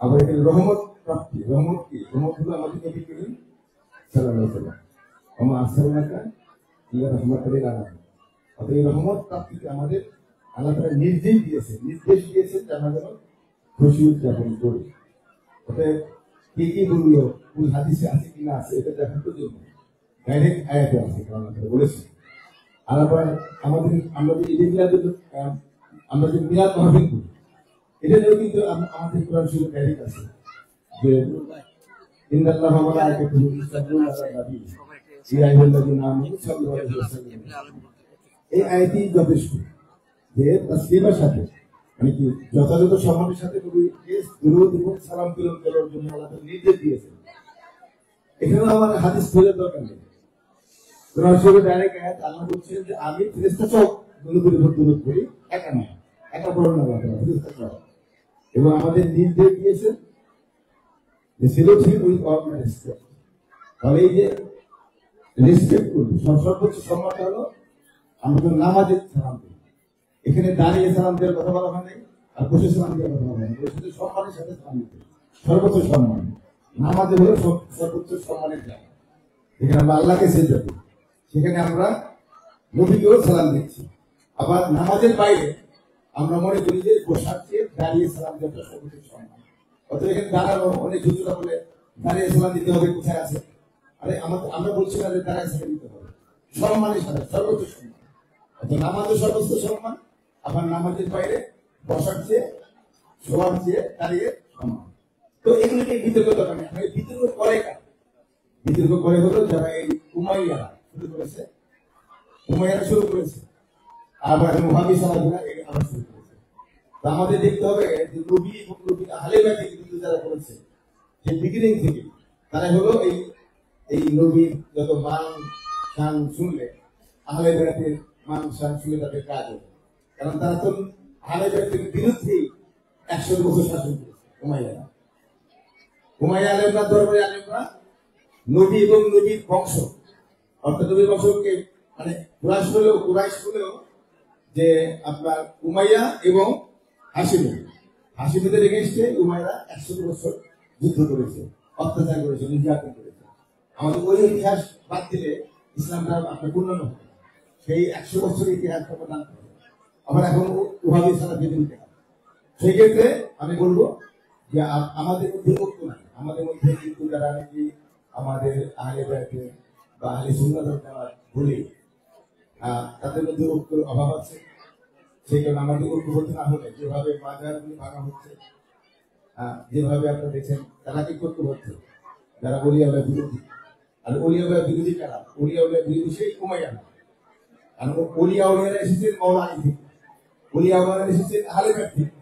আবার এখানে রহমত প্রাপ্তি, রহমত কি? রহমত হলো আমাদের নবী করিম সাল্লাল্লাহু আলাইহি ওয়াসাল্লাম, ওমা আরসালনাকা ইল্লা রাহমাতাল লিল আলামিন। অর্থাৎ এই রহমত প্রাপ্তিকে আমাদের আল্লাহ তাআলা নির্দেশ দিয়েছেন যে আমরা যেন খুশি উদযাপন করি। অতএব কি কি বললো, কোন হাদিসে আছে কিনা আছে এটা দেখার জন্য ডাইরেক্ট আয়াতে আছে, আল্লাহ তাআলা বলেছেন। আর আবার আমরা যে ঈদ আমরা যে মিলাদ মাহফিল করি, এটা কিন্তু আমাদের কোরআন শরীফে ডাইরেক্ট আছে যে ইন্নাল্লাহা ওয়া মালাইকাতুহু ইউসাল্লুনা আলান নবী ইয়া আইয়ুহাল্লাযীনা আমানু সাল্লু আলাইহি ওয়া সাল্লিমু। এই আয়াতই যথেষ্ট যে তাসলিমের সাথে মানে কি যথাযথ সম্মানের সাথে নবীকে দুরূদ এবং সালাম প্রেরণ করার জন্য আল্লাহ নির্দেশ দিয়েছেন। এখানে আমার হাদিস খোঁজার দরকার নেই, কোরআন শরীফে ডাইরেক্ট আয়াত আল্লাহ বলছেন যে আমি ফেরেশতা সব নবীর উপর দুরূদ পড়ি, একা না, একা পড়ো না, ফেরেশতা সব। এবং আমাদের নির্দেশ দিয়েছেন যে সেলুশন উইথ অল রেসপেক্ট। তাহলে এই যে রেসপেক্ট করবো, সর্বোচ্চ সম্মানটা হলো আমরা তো নামাজে সালাম দিই। এখানে দাঁড়িয়ে সালাম দেওয়ার কথা বলা হয় নাই, আর বসে সালাম দেওয়ার কথা বলা হয়। সম্মানের সাথে সালাম দিতে, সর্বোচ্চ সম্মান নামাজে হলো সর্বোচ্চ সম্মানের জায়গা। এখানে আমরা আল্লাহকে সেজদা দিই, সেখানে আমরা নবীকেও সালাম দিচ্ছি। আবার নামাজের বাইরে আমরা মনে করি যে বসার চেয়ে দাঁড়িয়ে সালাম দেওয়াটা সর্বোচ্চ সম্মান। অর্থাৎ এখানে দাঁড়ানো অনেক হুজুরা বলে দাঁড়িয়ে সালাম দিতে হবে, কোথায় আছে? আরে আমরা বলছি না যে দাঁড়িয়ে সালাম দিতে হবে, সম্মানের সাথে সর্বোচ্চ সম্মান। অর্থাৎ নামাজের সর্বোচ্চ সম্মান, আবার নামাজের বাইরে বসার চেয়ে শোয়ার চেয়ে দাঁড়িয়ে সম্মান। তো এগুলিকে বিতর্ক দরকার নেই। বিতর্ক করে কারা? বিতর্ক করে হলো যারা এই উমাইয়ারা শুরু করেছে, শুরু করেছে, আবার মুহাম্মদ সাল্লাল্লাহু আলাইহি ওয়াসাল্লাম শুরু করেছে। তো আমাদের দেখতে হবে যে নবী এবং নবীর আহলে বাইত কিন্তু যারা করেছে যে বিগিনিং থেকে, তারা হলো এই নবীর যত মান শান শুনলে আহলে বাইতের মান শান শুনলে তাদের কাজ হবে। কারণ তারা তো আহলে বাইতের বিরুদ্ধে 100 বছর শাসন করেছে উমাইয়ারা। উমাইয়া আলেমরা দরবারে আলেমরা নবী এবং নবীর বংশ, অর্থাৎ নবীর বংশকে মানে কুরাইশ হলেও যে আপনার উমাইয়া এবং হাশিমীদের এগেইনস্টে উমাইয়া 100 বছর যুদ্ধ করেছে, অত্যাচার করেছে, নির্যাতন করেছে। আমাদের ওই ইতিহাস বাদ দিলে ইসলামটা আপনার পূর্ণ নয়। সেই 100 বছরের ইতিহাসটা প্রদান করে আবার এখন ওয়াহাবি সালাফি দিতে হবে। সেই ক্ষেত্রে আমি বলবো যে আমাদের মধ্যে ঐক্য নাই, আমাদের মধ্যে কিন্তু যারা নাকি আমাদের আহলে বায়াতে বা আহলে সুন্নাত ওয়াল জামাত বলি তাদের মধ্যে ঐক্যের অভাব আছে। সেই কারণে আমাদের ঐক্যবদ্ধ না হলে যেভাবে বাজারগুলি ভাঙা হচ্ছে, যেভাবে আপনারা দেখছেন তারা কি ঐক্যবদ্ধ, যারা ওলিয়াউল্লাহ বিরোধী। আর ওলিয়াউল্লাহ বিরোধী কারা? ওলিয়াউল্লাহ বিরোধী সেই উমাইয়া না, কারণ ওলিয়াউল্লাহরা এসেছেন মাওলা আলী থেকে, ওলিয়াউল্লাহরা এসেছেন আহলে বাইত থেকে।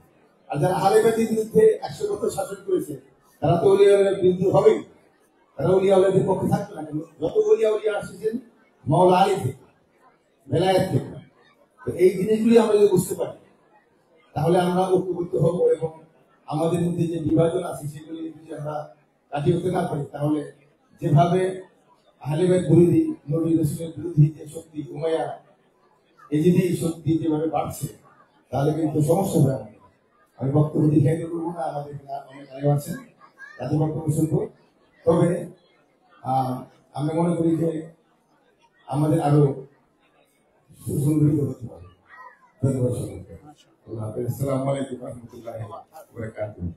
আর যারা আহলে বাইতের বিরুদ্ধে 100 বছর শাসন করেছে তারা তো ওলিয়াউল্লাহর বিরুদ্ধে হবেই, তারা ওলিয়াউল্লাহদের পক্ষে থাকবে না। যত ওলিয়াউল্লাহ আসছেন মাওলা আলী থেকে, বেলায়েত থেকে। তো এই জিনিসগুলি আমরা যদি বুঝতে পারি তাহলে আমরা ঐক্যবদ্ধ হব, এবং আমাদের মধ্যে যে বিভাজন আছে সেগুলি যদি আমরা কাটিয়ে উঠতে না পারি তাহলে যেভাবে আহলে বাইত বিরোধী, নবী রাসূলের বিরোধী যে শক্তি উমাইয়া, এই যদি এই শক্তি যেভাবে বাড়ছে তাহলে কিন্তু সমস্যা হবে আমাদের। আমি বক্তব্য দেখাইতে করবো না, আমাদের অনেক আগে আছেন তাদের বক্তব্য শুনবো। তবে আমি মনে করি যে আমাদের আরো সুসংগঠিত হতে হবে। ধন্যবাদ সবাইকে। আল্লাহ হাফেজ। আসসালামু আলাইকুম ওয়া রাহমাতুল্লাহি ওয়া বারাকাতুহু।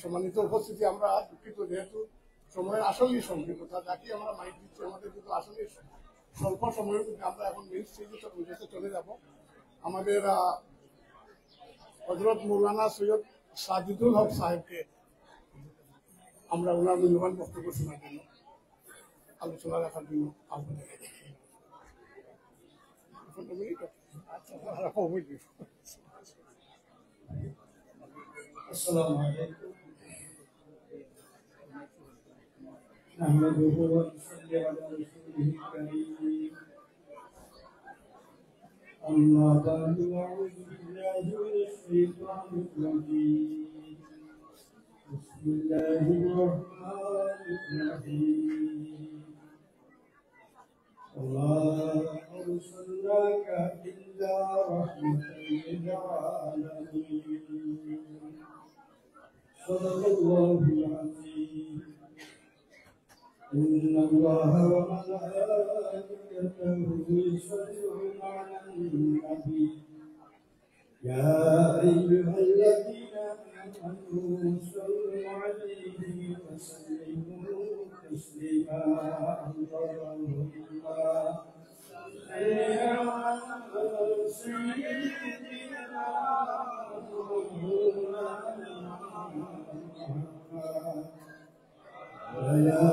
সম্মানিত উপস্থিতি, আমরা দুঃখিত যেহেতু সময়ের আসলেই সংকীর্ণতা, যাকে আমরা মাইক দিচ্ছি আমাদের কিন্তু আসলে স্বল্প সময়ের মধ্যে আমরা এখন মেইন স্টেজে চলে যাব। আমাদের হযরত মৌলানা সৈয়দ সাজিদুল হক সাহেবকে আমরা ওনার মূল্যবান বক্তব্য শোনার জন্য, আলোচনা রাখার জন্য আহ্বান জানাই। السلام عليكم نحمده ونصلي على رسوله الكريم أما بعد أعوذ بالله من الشيطان الرجيم بسم الله الرحمن الرحيم وما أرسلناك إلا رحمة للعالمين صدق الله العظيم إن الله وملائكته يصلون على النبي يا أيها الذين آمنوا صلوا عليه وسلموا تسليما اللهم صل على سيدنا ولا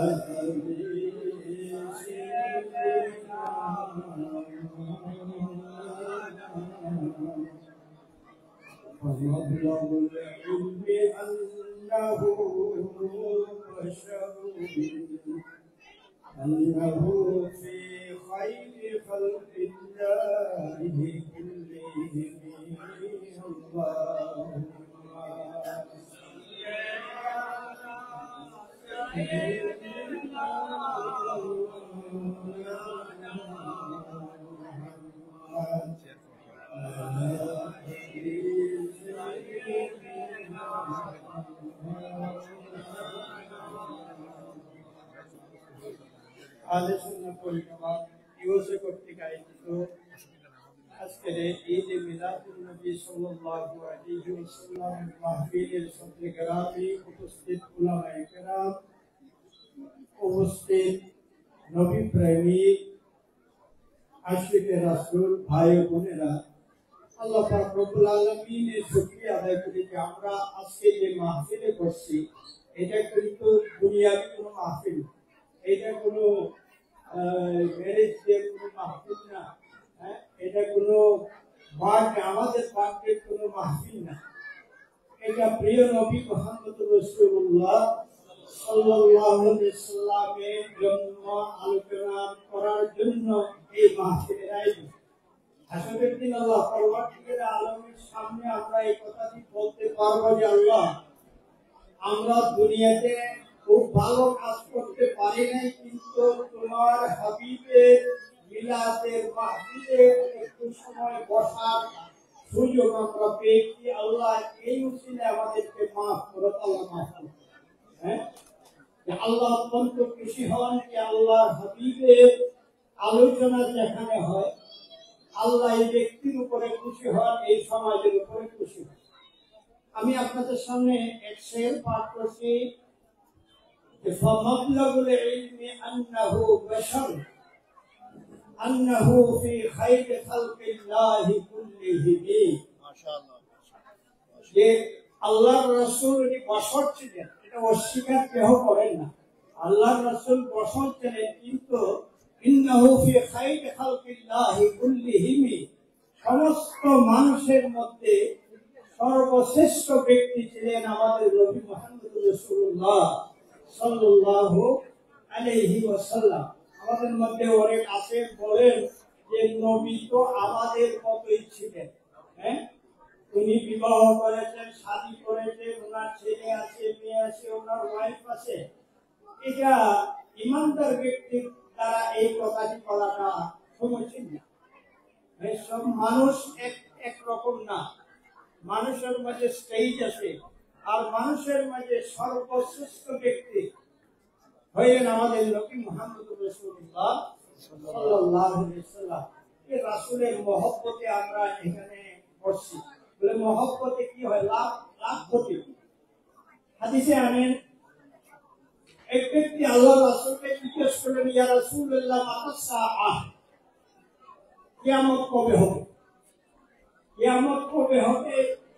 ومبلغ العلم أنه بشر أنه في خير خلق الله كلهم اللهم আহলে সুন্নাত ওয়াল জামাত ইউএসএ কর্তৃক আয়োজিত আজকের ঈদ মিলাদুন নবী সাল্লাল্লাহু আলাইহি ওয়াসাল্লাম মাহফিলের সদরে গ্রামে উপস্থিত উলামায়ে কেরাম, উপস্থিত নবী প্রেমিক আশিকে রাসূল ভাই বোনেরা, আল্লাহ পাক রব্বুল আলামিনের শুকরিয়া আদায় করি যে আমরা আজকে যে মাহফিলে বসছি এটা কিন্তু দুনিয়ার কোনো মাহফিল, এটা কোনো ম্যারেজ ডে কোনো মাহফিল না, এটা কোনো বার্থডে, আমাদের বার্থডে কোনো মাহফিল না। এটা প্রিয় নবী মুহাম্মদ রাসূলুল্লাহ সাল্লাল্লাহু আলাইহি ওয়াসাল্লামের জন্ম আলোচনা করার জন্য এই মাহফিলের আয়োজন। হাসরের দিন আল্লাহ পরবর্তীকালে আলমের সামনে আমরা এই কথাটি বলতে পারবো যে আল্লাহ, আমরা দুনিয়াতে খুব ভালো কাজ করতে পারি নাই, কিন্তু তোমার হাবিবের মিলাদের মাহফিলে একটু সময় বসার সুযোগ আমরা পেয়েছি। আল্লাহ এই উসিলায় আমাদেরকে মাফ করো, আল্লাহ মাফ করো। আল্লাহ অত্যন্ত খুশি হন যে আল্লাহ হাবিবের আলোচনা যেখানে হয় আল্লাহ এই ব্যক্তির উপরে খুশি হন, এই সমাজের উপরে খুশি হন। আমি আপনাদের সামনে এক শের পাঠ করছি যে ফামাবলাগুল ইলমি আন্নাহু বাশার আন্নাহু ফি খায়রি খালকিল্লাহি কুল্লিহিম। মাশাআল্লাহ। যে আল্লাহর রাসূল উনি বশর ছিলেন, এটা অস্বীকার কেউ করেন না। আল্লাহর রাসূল বশর ছিলেন, কিন্তু ইন্নাহু ফি খায়রি খালকিল্লাহি কুল্লিহিম, সমস্ত মানুষের মধ্যে সর্বশ্রেষ্ঠ ব্যক্তি ছিলেন আমাদের নবী মুহাম্মদ রাসূলুল্লাহ সাল্লাল্লাহু আলাইহি ওয়াসাল্লাম। আমাদের মধ্যে অনেক আছে বলেন যে নবী তো আমাদের মতোই ছিলেন। হ্যাঁ, উনি বিবাহ করেছেন, শাদী করেছেন, ওনার ছেলে আছে, মেয়ে আছে, ওনার ওয়াইফ আছে। এটা ইমানদার ব্যক্তির দ্বারা এই কথাটি বলাটা সমীচীন না। সব মানুষ এক রকম না, মানুষের মাঝে স্টেজ আছে, আর মানুষের মাঝে সর্বশ্রেষ্ঠ ব্যক্তি হলেন আমাদের নবী মুহাম্মদ রাসূলুল্লাহ সাল্লাল্লাহু আলাইহি ওয়াসাল্লাম। এই রাসূলের মহব্বতে আমরা এখানে বসছি বলে মহব্বতে কি হয়, লাভ ক্ষতি। হাদিসে আনেন এক ব্যক্তি আল্লাহ রাসূলকে জিজ্ঞেস করলেন, ইয়া রাসূলুল্লাহ মাতা সাআহ, কিয়ামত কবে হবে? কিয়ামত কবে হবে?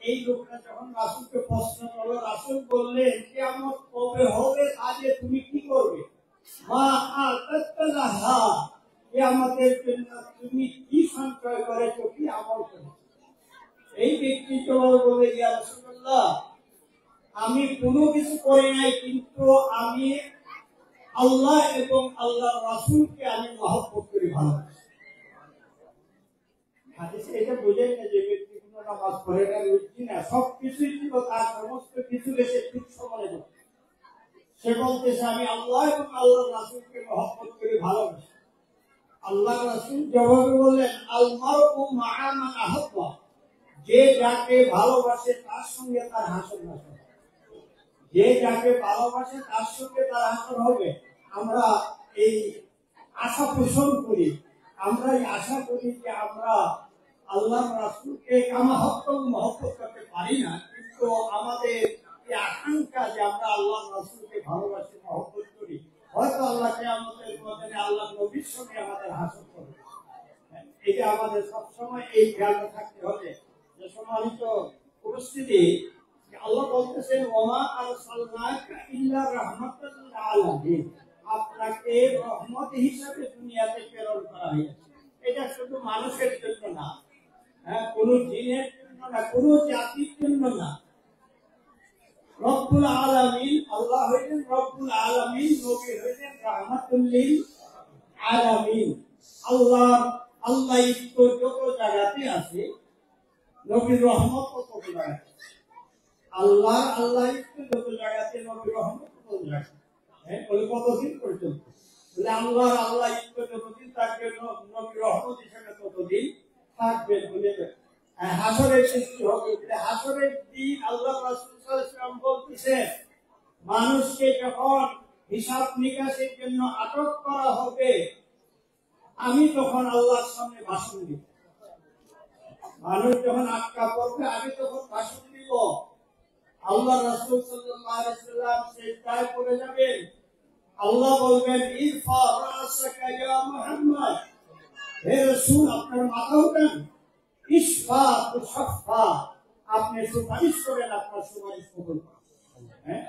এই লোকটা যখন রাসূলকে প্রশ্ন করলো, রাসূল বললেন কিয়ামত কবে হবে আজে তুমি কি করবে? মা আতাতালাহা, কিয়ামতের জন্য তুমি কি সঞ্চয় করেছো, কি আমল করেছো? এই ব্যক্তি জবাব বলে, ইয়া রাসূলুল্লাহ আমি কোনো কিছু করি নাই, কিন্তু আমি আল্লাহ এবং আল্লাহর রাসূলকে আমি মহব্বত করি, ভালোবাসি। হাদিসে এটা বোঝায় না যে ব্যক্তি কোনো নামাজ পড়ে না, রুচি না, সবকিছুই ছিল তার, সমস্ত কিছু এসে তুচ্ছ মনে করে। সে বলতেছে আমি আল্লাহ এবং আল্লাহর রাসূলকে মহব্বত করি, ভালোবাসি। আল্লাহর রাসূল জবাবে বললেন, আল মারউ মা'a মান আহাব্বা, যে যাকে ভালোবাসে তার সঙ্গে তার হাসর হবে। যে যাকে ভালোবাসে তার সঙ্গে তার হাসর হবে। আমরা এই আশা পোষণ করি, আমরা এই আশা করি যে আমরা আল্লাহর রাসূলকে মহব্বত করতে পারি না, কিন্তু আমাদের এই আকাঙ্ক্ষা যে আমরা আল্লাহর রাসূলকে ভালোবাসি, মহব্বত করি, হয়তো আল্লাহকে আমাদের মধ্যে আল্লাহর নবীর সঙ্গে আমাদের হাসর করবে। এটা আমাদের সবসময় এই খেয়ালটা থাকতে হবে। যে সম্মানিত উপস্থিতি, আল্লাহ বলতেছেন ওমা আরসালনাকা ইল্লা রাহমাতাল লিল আলামিন, আপনাকে রহমত হিসেবে দুনিয়াতে প্রেরণ করা হয়েছে। এটা শুধু মানুষের জন্য না, কোন জিনের জন্য না, কোন জাতির জন্য না। রব্বুল আলামিন, আল্লাহ হইলেন রব্বুল আলামিন, নবী হইলেন রাহমাতুল লিল আলামিন। আল্লাহ তো যত জায়গাতে আছে, নবীর রহমত কত জায়গাতে, আল্লাহ তো যত জায়গাতে, নবীর রহমত কত জায়গাতে। হ্যাঁ, বলে কতদিন পর্যন্ত? বলে আল্লাহ তো যতদিন থাকবে, নবীর রহমত হিসেবে ততদিন থাকবে। বলে হাসরের সৃষ্টি হবে, হাসরের দিন আল্লাহ রাসূল সাল্লাল্লাহু আলাইহি ওয়াসাল্লাম বলতেছেন, মানুষকে যখন হিসাব নিকাশের জন্য আটক করা হবে, আমি তখন আল্লাহর সামনে ভাষণ দিব। মানুষ যখন আটকা পড়বে, আমি তখন ভাষণ দিব। আল্লাহ রাসূল সাল্লাল্লাহু আলাইহি ওয়াসাল্লাম সিজদায় পড়ে যাবেন। আল্লাহ বলবেন, ইরফা রাসাকা ইয়া মুহাম্মদ, হে রাসূল আপনার মাথা উঠান। ইশফা তুশফা, আপনি সুপারিশ করেন, আপনার সুপারিশ কবুল করেন। হ্যাঁ,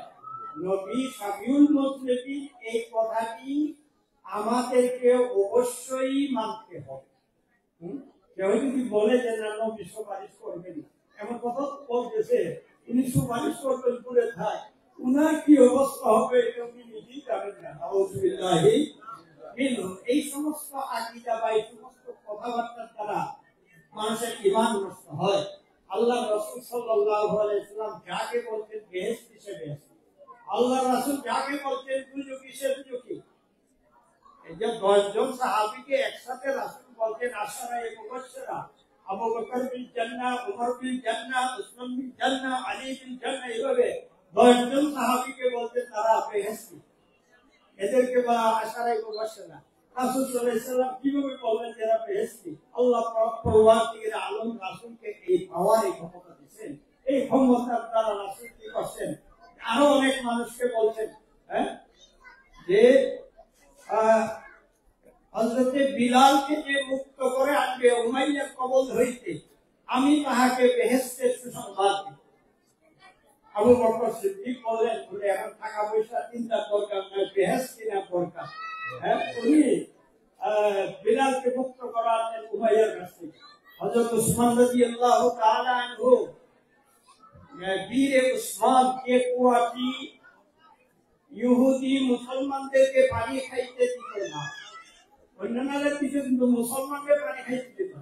নবী শাফিউল মুসলিমিন, এই কথাটি আমাদেরকে অবশ্যই মানতে হবে। কেউ যদি বলে যে না নবী সুপারিশ করবেন না, এমন কথা বলতেছে, উনি সুপারিশ করবেন দূরে থাক, উনার কি অবস্থা হবে এটা উনি নিজেই জানেন না। আউযুবিল্লাহি মিনহু। এই সমস্ত আকীদা বা এই সমস্ত কথাবার্তার দ্বারা মানুষের ঈমান নষ্ট হয়। আল্লাহ রাসূল সাল্লাল্লাহু আলাইহি ওয়াসাল্লাম যাকে বলতেন বেহেশত হিসেবে আছে, আল্লাহ রাসূল যাকে বলতেন দুজক হিসেবে দুজকি। এই যে 10 জন সাহাবীকে একসাথে রাসূল বলতেন আশারায়ে মুবাশশিরা, আবু বকর বিল জান্নাহ, উমর বিল জান্নাহ, উসমান বিল জান্নাহ, আলী বিল জান্নাহ, এইভাবে 10 জন সাহাবীকে বলতেন তারা বেহেশতি। এদেরকে বলা আশারাই মুবাশশিরা। রাসূল সাল্লাল্লাহু আলাইহি সাল্লাম কিভাবে বললেন যারা বেহেশতি? আল্লাহ পরওয়ারদিগার আলম রাসূলকে এই পাওয়ার, এই ক্ষমতা দিয়েছেন। এই ক্ষমতার দ্বারা রাসূল কি করছেন? আরো অনেক মানুষকে বলছেন যে হযরতে বিলালকে যে মুক্ত করে আনবে উমাইয়ার কবল হইতে, আমি তাহাকে বেহেশতের সুসংবাদ দিব। আবু বকর সিদ্দিক বললেন, বলে এখন টাকা পয়সা চিন্তা দরকার নাই, বেহেশত কিনা দরকার। উনি বিলালকে মুক্ত করালেন উমাইয়ার কাছ থেকে। হযরত উসমান রাদিয়াল্লাহু তাআলা আনহু, বীরে উসমান কে কুয়াটি ইহুদি মুসলমানদেরকে পানি খাইতে দিত না, অন্যান্যদের কিছু কিন্তু মুসলমানদের পানি খাইতে দিত না।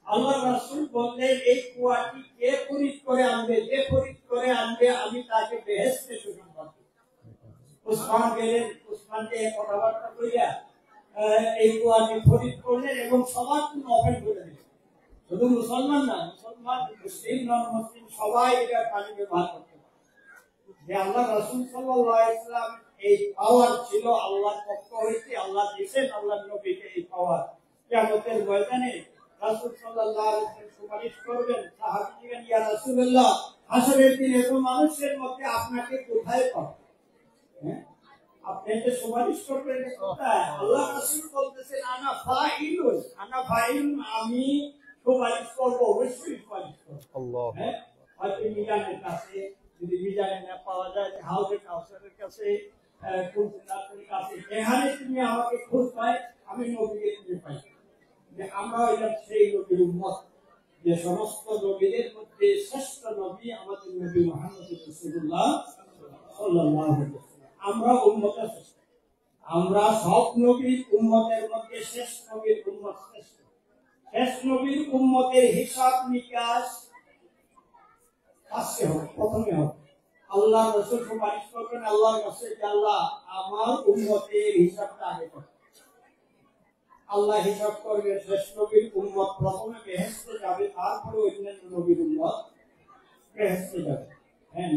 আল্লাহ রাসূল বললেন, এই কুয়াটি কে খরিদ করে আনবে, যে খরিদ করে আনবে আমি তাকে বেহেশতে সুসংবাদ দেব। উসমান গেলেন, উসমানকে কথাবার্তা কইয়া এই কুয়াটি খরিদ করলেন এবং সবার জন্য ওপেন করে দিলেন। শুধু মুসলমান না, মুসলমান, মুসলিম, নন মুসলিম সবাই এটা পানি ব্যবহার করতে পারে। যে আল্লাহ রাসূল সাল্লাল্লাহু আলাইহি ওয়াসাল্লাম এই পাওয়ার ছিল আল্লাহর পক্ষ হইতে, আল্লাহ দিয়েছেন আল্লাহর নবীকে এই পাওয়ার। কিয়ামতের ময়দানে রাসূল সাল্লাল্লাহু আলাইহি ওয়াসাল্লাম সুপারিশ করবেন, সাহাবীগণ, ইয়া রাসূলুল্লাহ, হাসরের দিন এত মানুষের মধ্যে আপনাকে কোথায় পাবো? আপনি যে সুপারিশ করবেন কোথায়? আল্লাহ রাসূল বলতেছেন, আনা ফাইলুন, আনা ফাইলুন, আমি সুপারিশ করব, অবশ্যই সুপারিশ করব। আল্লাহ হয়তো মিজানের কাছে, যদি মিজানে না পাওয়া যায় হাউজে কাউসারের কাছে, কুলসিনাতের কাছে, এখানে তুমি আমাকে খোঁজ পাই, আমি নবীকে খুঁজে পাই। যে আমরা হইলাম সেই নবীর উম্মত, যে সমস্ত নবীদের মধ্যে শ্রেষ্ঠ নবী আমাদের নবী মুহাম্মদ রাসূলুল্লাহ সাল্লাল্লাহু আলাইহি ওয়াসাল্লাম। আমরা উম্মতের শ্রেষ্ঠ, আমরা সব নবীর উম্মতের মধ্যে শেষ নবীর উম্মত শ্রেষ্ঠ। শেষ নবীর উম্মতের হিসাব নিকাশ আজকে হবে, প্রথমে হবে। আল্লাহ রাসূল সুপারিশ করবেন আল্লাহর কাছে, যে আল্লাহ আমার উম্মতের হিসাবটা আগে করো। আল্লাহ হিসাব করবে, শেষ নবীর উম্মত প্রথমে বেহেশতে যাবে, তারপরে অন্যান্য নবীর উম্মত বেহেশতে যাবে।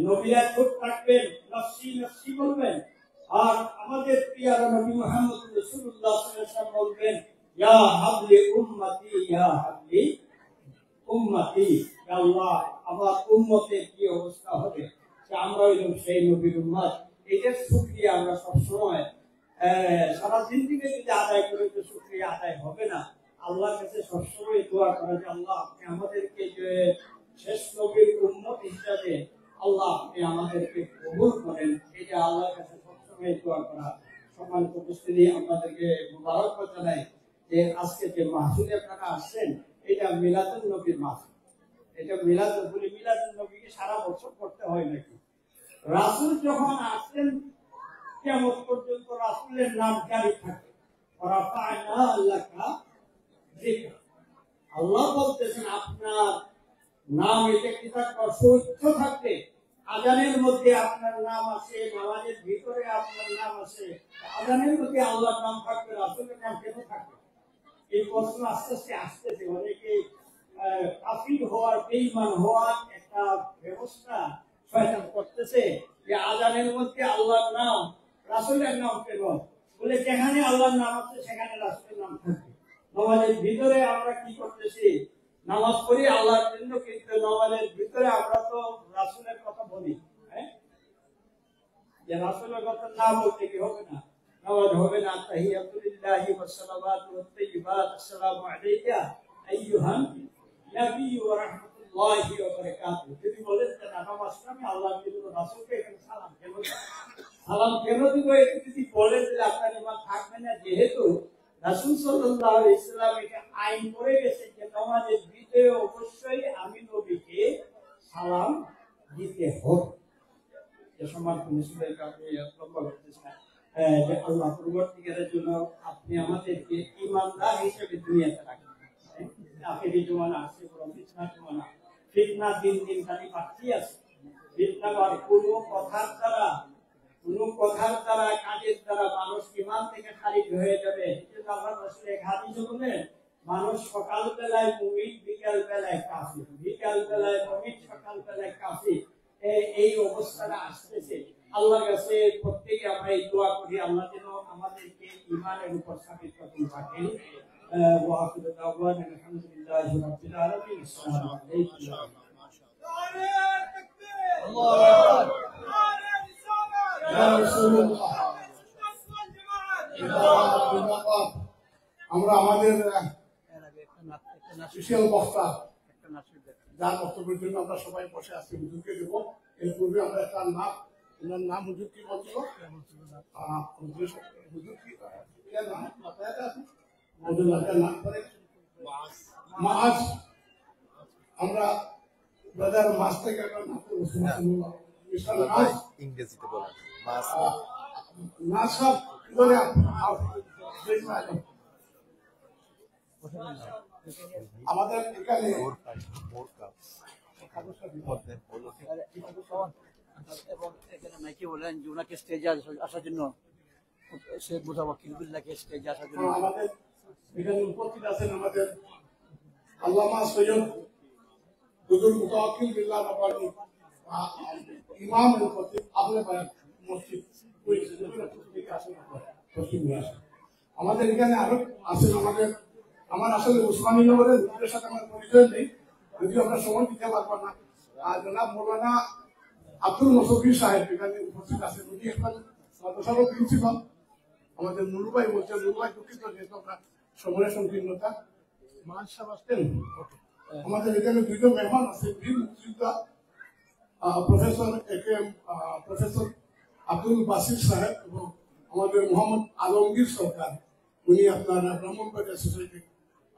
নবীরা চুপ থাকবেন, নফসি নফসি বলবেন, আর আমাদের প্রিয় নবী মুহাম্মদ রাসূলুল্লাহ সাল্লাল্লাহু আলাইহি ওয়াসাল্লাম বলবেন, ইয়া হাবলি উম্মতি, ইয়া হাবলি উম্মতি। আল্লাহ আমার উম্মতের কি অবস্থা হবে, যে আমরা হইলাম সেই নবীর উম্মত। এটার শুকরিয়া আমরা সবসময় সারা জিন্দেগি যদি আদায় করে, তো শুকরিয়া আদায় হবে না। আল্লাহর কাছে সবসময় দোয়া করা, যে আল্লাহ আপনি আমাদেরকে যে শেষ নবীর উম্মত হিসাবে আল্লাহ আপনি আমাদেরকে কবুল করেন, এটা আল্লাহর কাছে সবসময় দোয়া করা। সম্মানিত উপস্থিতি, আপনাদেরকে মুবারকবাদ জানাই যে আজকে যে মাহফিলে আপনারা আসছেন, এটা মিলাদুন নবীর মাহফিল। এটা মিলাদুন নবীকে সারা বছর করতে হয় নাকি? রাসূল যখন আসছেন কিয়ামত পর্যন্ত রাসূলের নাম জারি থাকে। আল্লাহ বলতেছেন আপনার নাম এটা কি থাকবে? সুস্থ থাকবে। আজানের মধ্যে আপনার নাম আছে, নামাজের ভিতরে আপনার নাম আছে। আজানের মধ্যে আল্লাহর নাম থাকবে, রাসূলের নাম কেন থাকবে? এই প্রশ্ন আস্তে আস্তে আসতেছে। অনেকে কাফির হওয়ার, বেঈমান হওয়ার একটা ব্যবস্থা শয়তান করতেছে, যে আজানের মধ্যে আল্লাহর নাম, রাসূলের নাম কেন? বলে যেখানে আল্লাহর নাম আছে সেখানে রাসূলের নাম থাকবে। নামাজের ভিতরে আমরা কি করতেছি? নামাজ পড়ি আল্লাহর জন্য, কিন্তু নামাজের ভিতরে আমরা তো রাসূলের কথা বলি। যে রাসূলের কথা না বলতে কি হবে না? নামাজ হবে না। তাহিয়াতুলিল্লাহি ওয়াস সালাওয়াতু ওয়াত তাইয়্যিবাত, আসসালামু আলাইকা আইয়ুহান নবী ওয়া রাহমাতুল্লাহি ওয়া বারাকাতুহু। যদি বলেন যে নামাজ আমি আল্লাহর জন্য, রাসূলকে এখানে সালাম কেন দেব? সালাম কেন দিব? এটা যদি বলেন যে আপনার ইমান থাকবে না, যেহেতু রাসূল সাল্লাল্লাহু আলাইহি ওয়াসাল্লাম এটা আইন করে গেছে যে নামাজের ভিতরে অবশ্যই আমি নবীকে সালাম দিতে হবে। যে সম্মানিত মুসলিমদেরকে আমি লম্বা করতেছি না, যে আল্লাহ পরবর্তীকালের জন্য আপনি আমাদেরকে ঈমানদার হিসেবে দুনিয়াতে রাখেন। আখেরি জমানা আছে, বড় ফিতনা জমানা। ফিতনা দিন দিন খালি বাড়তি আছে। ফিতনা আর কোনো কথার দ্বারা, কাজের দ্বারা মানুষ ঈমান থেকে খারিজ হয়ে যাবে। আল্লাহ রাসূল এক হাদিসে বলেন, মানুষ সকাল বেলায় মুমিন, বিকাল বেলায় কাফির, বিকাল বেলায় মুমিন, সকাল বেলায় কাফির। এই অবস্থাটা আসতেছে। আল্লাহর কাছে প্রত্যেকে আমরা এই দোয়া করি, আল্লাহ যেন ইমানের উপর সাবিত করতে পারি। وآخر دعوانا الحمد لله رب العالمين. السلام عليكم. আমরা আমাদের সোশ্যাল বক্তা যার বক্তব্যের জন্য আমরা সবাই বসে আছি হুজুরকে দেবো। এর পূর্বে আমরা একটা নাম, ওনার নাম হুজুর কি বলছিল? হুজুর কি নাম মাথায় আছে? নাম করে মাছ। আমরা ব্রাদার মাছ থেকে একটা নাম ইংরেজিতে বলেন মাছ না সব ধরে আমাদের এখানে এবং এখানে মাইকে বলেন যে ওনাকে স্টেজে আসার জন্য শেখ মুজাফফরুল্লাহকে স্টেজে আসার জন্য আমাদের এখানে উপস্থিত আছেন আমাদের আল্লামা সৈয়দ হুজুর মুতাওয়াক্কিল বিল্লাহ রাব্বানি ইমাম খতিব আবলে বায়াত মসজিদ আমাদের এখানে আরো আছেন আমার আসলে উসমানী নগরের হুজুরের সাথে আমার পরিচয় নেই, যদিও আমরা সময় দিতে পারবো না। আর জনাব মৌলানা আব্দুল মুসফির সাহেব এখানে উপস্থিত আছেন, উনি এখন মাদ্রাসার প্রিন্সিপাল। আমাদের নুরুভাই বলছেন, নুরুভাই দুঃখিত যেহেতু আমরা সময়ের সংকীর্ণতা। মান সাহেব আসতেন। আমাদের এখানে দুইজন মেহমান আছে, বীর মুক্তিযোদ্ধা প্রফেসর আব্দুল বাসির সাহেব এবং আমাদের মোহাম্মদ আলমগীর সরকার, উনি আপনার ব্রাহ্মণবাড়িয়া সোসাইটি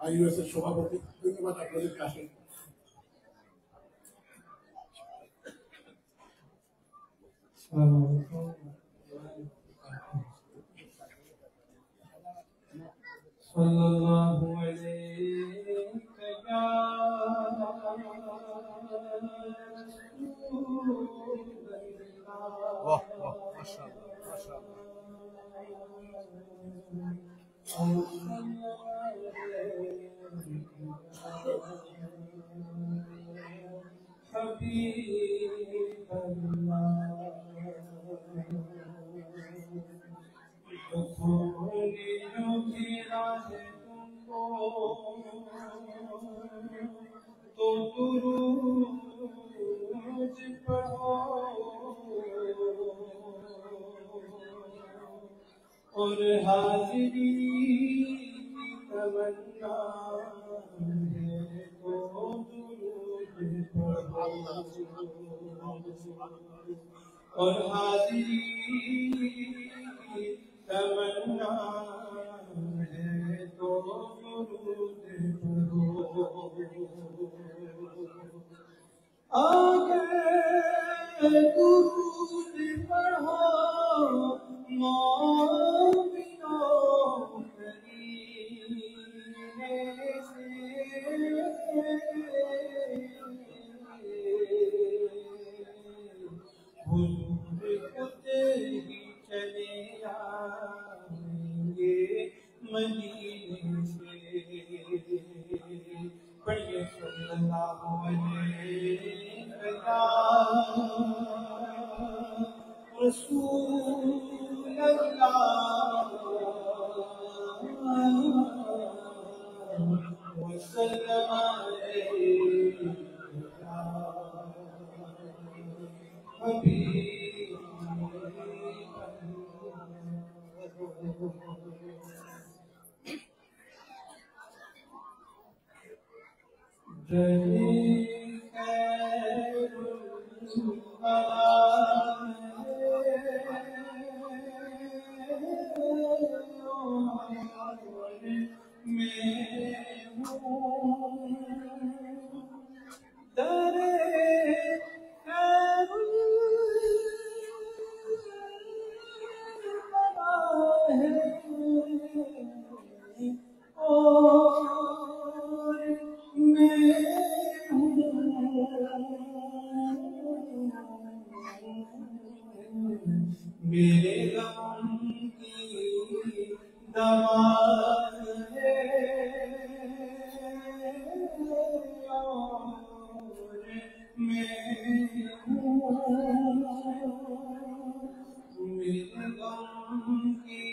ইউএস এর সভাপতি। ধন্যবাদ আপনাদেরকে আসেন। সাল্লাল্লাহু আলাইহি और हाजिरी तमन्ना है तो दुरूद पढ़ो और हाजिरी तमन्ना है तो दुरूद पढ़ो आगे दुरूद पढ़ो رسول اللہ وسلم علیہ حبیب میرے غم کی دوا ہے اور میں ہوں میرے غم کی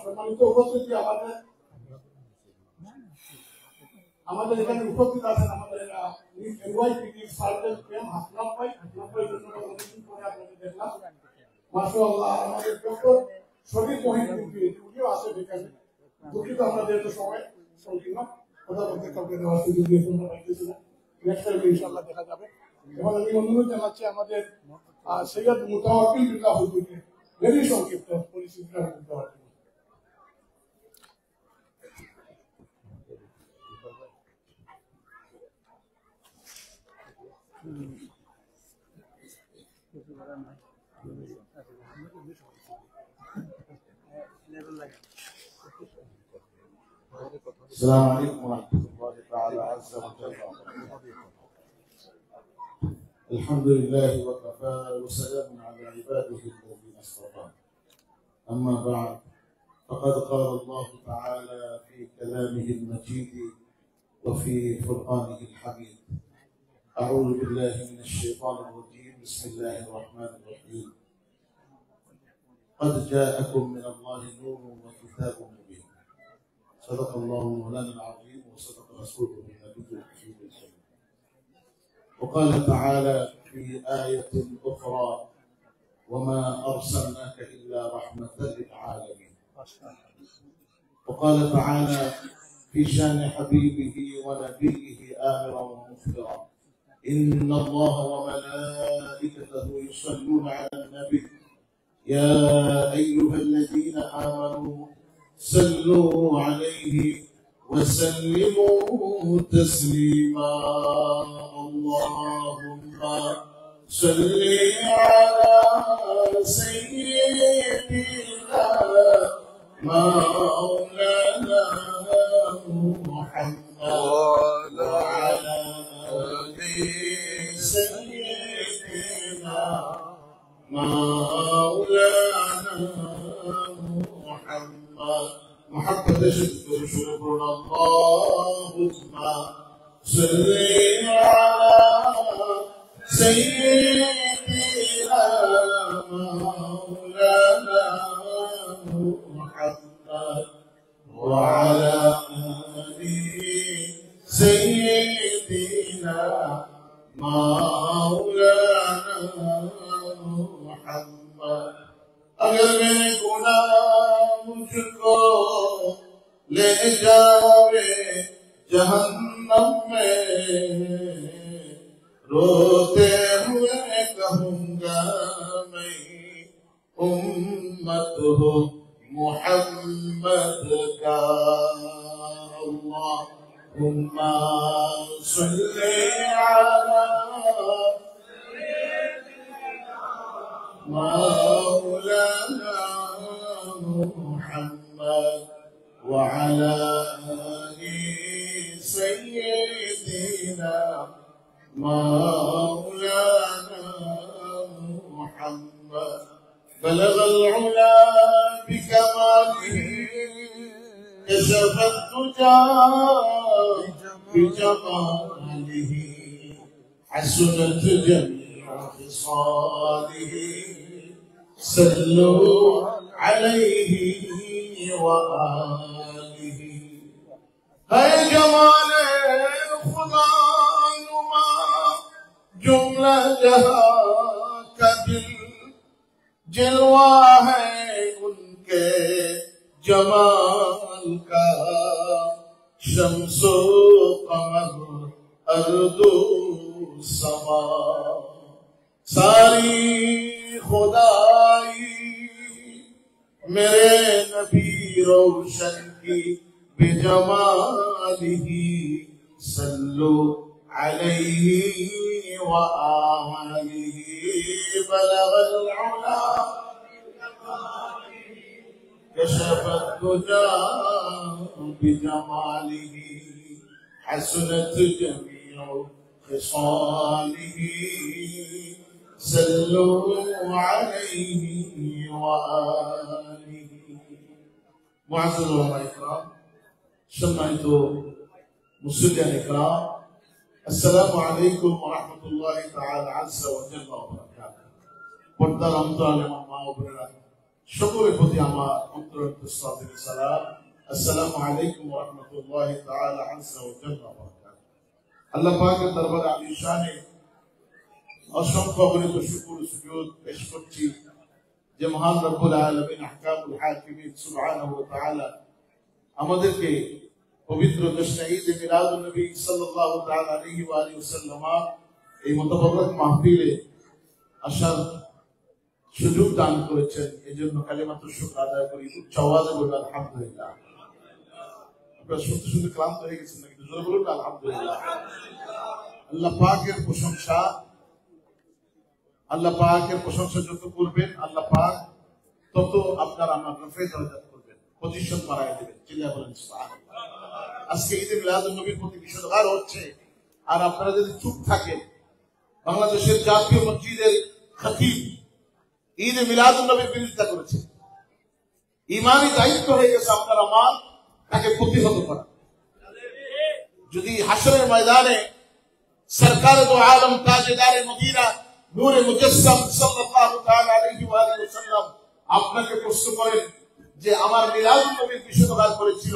সম্মানিত উপস্থিতি আমাদের এখানে উপস্থিত আছেন আমাদের এনওয়াইপিটি সার্কেল প্রেম হাসনাফ ভাই জন্য করে আপনাদের দেখলাম মাশাআল্লাহ আমাদের ডক্টর শরীফ মহিউদ্দিন আছে এখানে দুঃখিত আমাদের তো সময় সংকীর্ণ কথা বলতে কাউকে দেওয়ার সুযোগ দিয়ে তোমরা পাইতেছি না নেক্সট টাইম ইনশাআল্লাহ দেখা যাবে এবং আমি অনুরোধ জানাচ্ছি আমাদের সৈয়দ মুতাওয়াক্কিল বিল্লাহ হুজুরকে ভেরি সংক্ষিপ্ত পরিচিতিটা বলতে পারবেন السلام عليكم ورحمة الله تعالى عز وجل. الحمد لله وكفى وسلام على عباده الذين اصطفى. أما بعد فقد قال الله تعالى في كلامه المجيد وفي فرقانه الحميد. أعوذ بالله من الشيطان الرجيم. بسم الله الرحمن الرحيم. قد جاءكم من الله نور وكتاب مبين. صدق الله مولانا العظيم وصدق رسوله النبي الكريم الكريم. وقال تعالى في آية أخرى وما أرسلناك إلا رحمة للعالمين. وقال تعالى في شان حبيبه ونبيه آمرا ومخبرا إن الله وملائكته يصلون على النبي يا أيها الذين آمنوا صلوا عليه وسلموا تسليما اللهم صل على سيدنا مولانا محمد وعلى آل سيدنا مولانا محمد محبة شكر شكرنا اللهم صل على سيدنا مولانا محمد وعلى آل سيدنا مولانا محمد अगर मैं गुनाह मुझको ले जावे जहन्नम में रोते हुए कहूँगा मैं उम्मत हो मुहम्मद का अल्लाहुम्मा सल्ली अला مولانا محمد وعلى آل سيدنا مولانا محمد بلغ العلا بكماله كشف الدجى بجماله حسنت جميع خصاله صلوا عليه وآله है जमाले खुदा नुमा जुमला जहां का दिल जलवा है उनके जमाल का शम्सो कमर अर्दो समा सारी खुदाई मेरे नबी रोशन की बेजमालिही सल्लु अलैहि व आलिही बलगल उला कशफत दुजा बेजमालिही हसनत जमीउ खिसालिही صلوا عليه وآله معزز الكرام সম্মানিত মুসলিম ইকরাম আসসালামু আলাইকুম ওয়া রাহমাতুল্লাহি তাআলা আযজা ওয়া জাল্লা ওয়া বারাকাতুহু পর্দার অন্তরালে মা ও বোনেরা সকলের প্রতি আমার অন্তরস্থ সালাম আসসালামু আলাইকুম ওয়া রাহমাতুল্লাহি তাআলা আযজা ওয়া জাল্লা ওয়া বারাকাতুহু আল্লাহ পাকের দরবারে আলী শানে অসংখ্য অগণিত শুকর সুজুদ পেশ করছি যে মহান রব্বুল আলামিন আহকামুল হাকিমিন সুবহানাহু ওয়া তাআলা আমাদেরকে পবিত্র দশরা ঈদ মিলাদুন নবী সাল্লাল্লাহু তাআলা আলাইহি ওয়া আলিহি ওয়াসাল্লাম এই মুতাবারক মাহফিলে আসার সুযোগ দান করেছেন এজন্য কালিমাতুশ শুকর আদায় করি উচ্চ আওয়াজে বলুন আলহামদুলিল্লাহ আপনারা শুনতে শুনতে ক্লান্ত হয়ে গেছেন নাকি জোরে বলুন আলহামদুলিল্লাহ আল্লাহ পাকের প্রশংসা আল্লাহ পাকের প্রশংসা যত করবেন আল্লাহ পাক তত আপনার আমার রফে দরজাত করবেন পজিশন বাড়ায় দেবেন চিল্লা বলেন সুবহানাল্লাহ আজকে ঈদে মিলাদুন নবীর প্রতি বিষদগার হচ্ছে আর আপনারা যদি চুপ থাকেন বাংলাদেশের জাতীয় মসজিদের খতিব ঈদে মিলাদুন নবীর বিরোধিতা করেছে ঈমানি দায়িত্ব হয়ে গেছে আপনার আমার তাকে প্রতিহত করা যদি হাশরের ময়দানে সরকার দো আলম তাজদার মদিনা নূরে মুজাসসাম সাল্লাল্লাহু তাআলা আলাইহি ওয়া আলিহি ওয়াসাল্লাম আপনাকে প্রশ্ন করেন যে আমার মিলাদুন নবীর বিরোধিতা করেছিল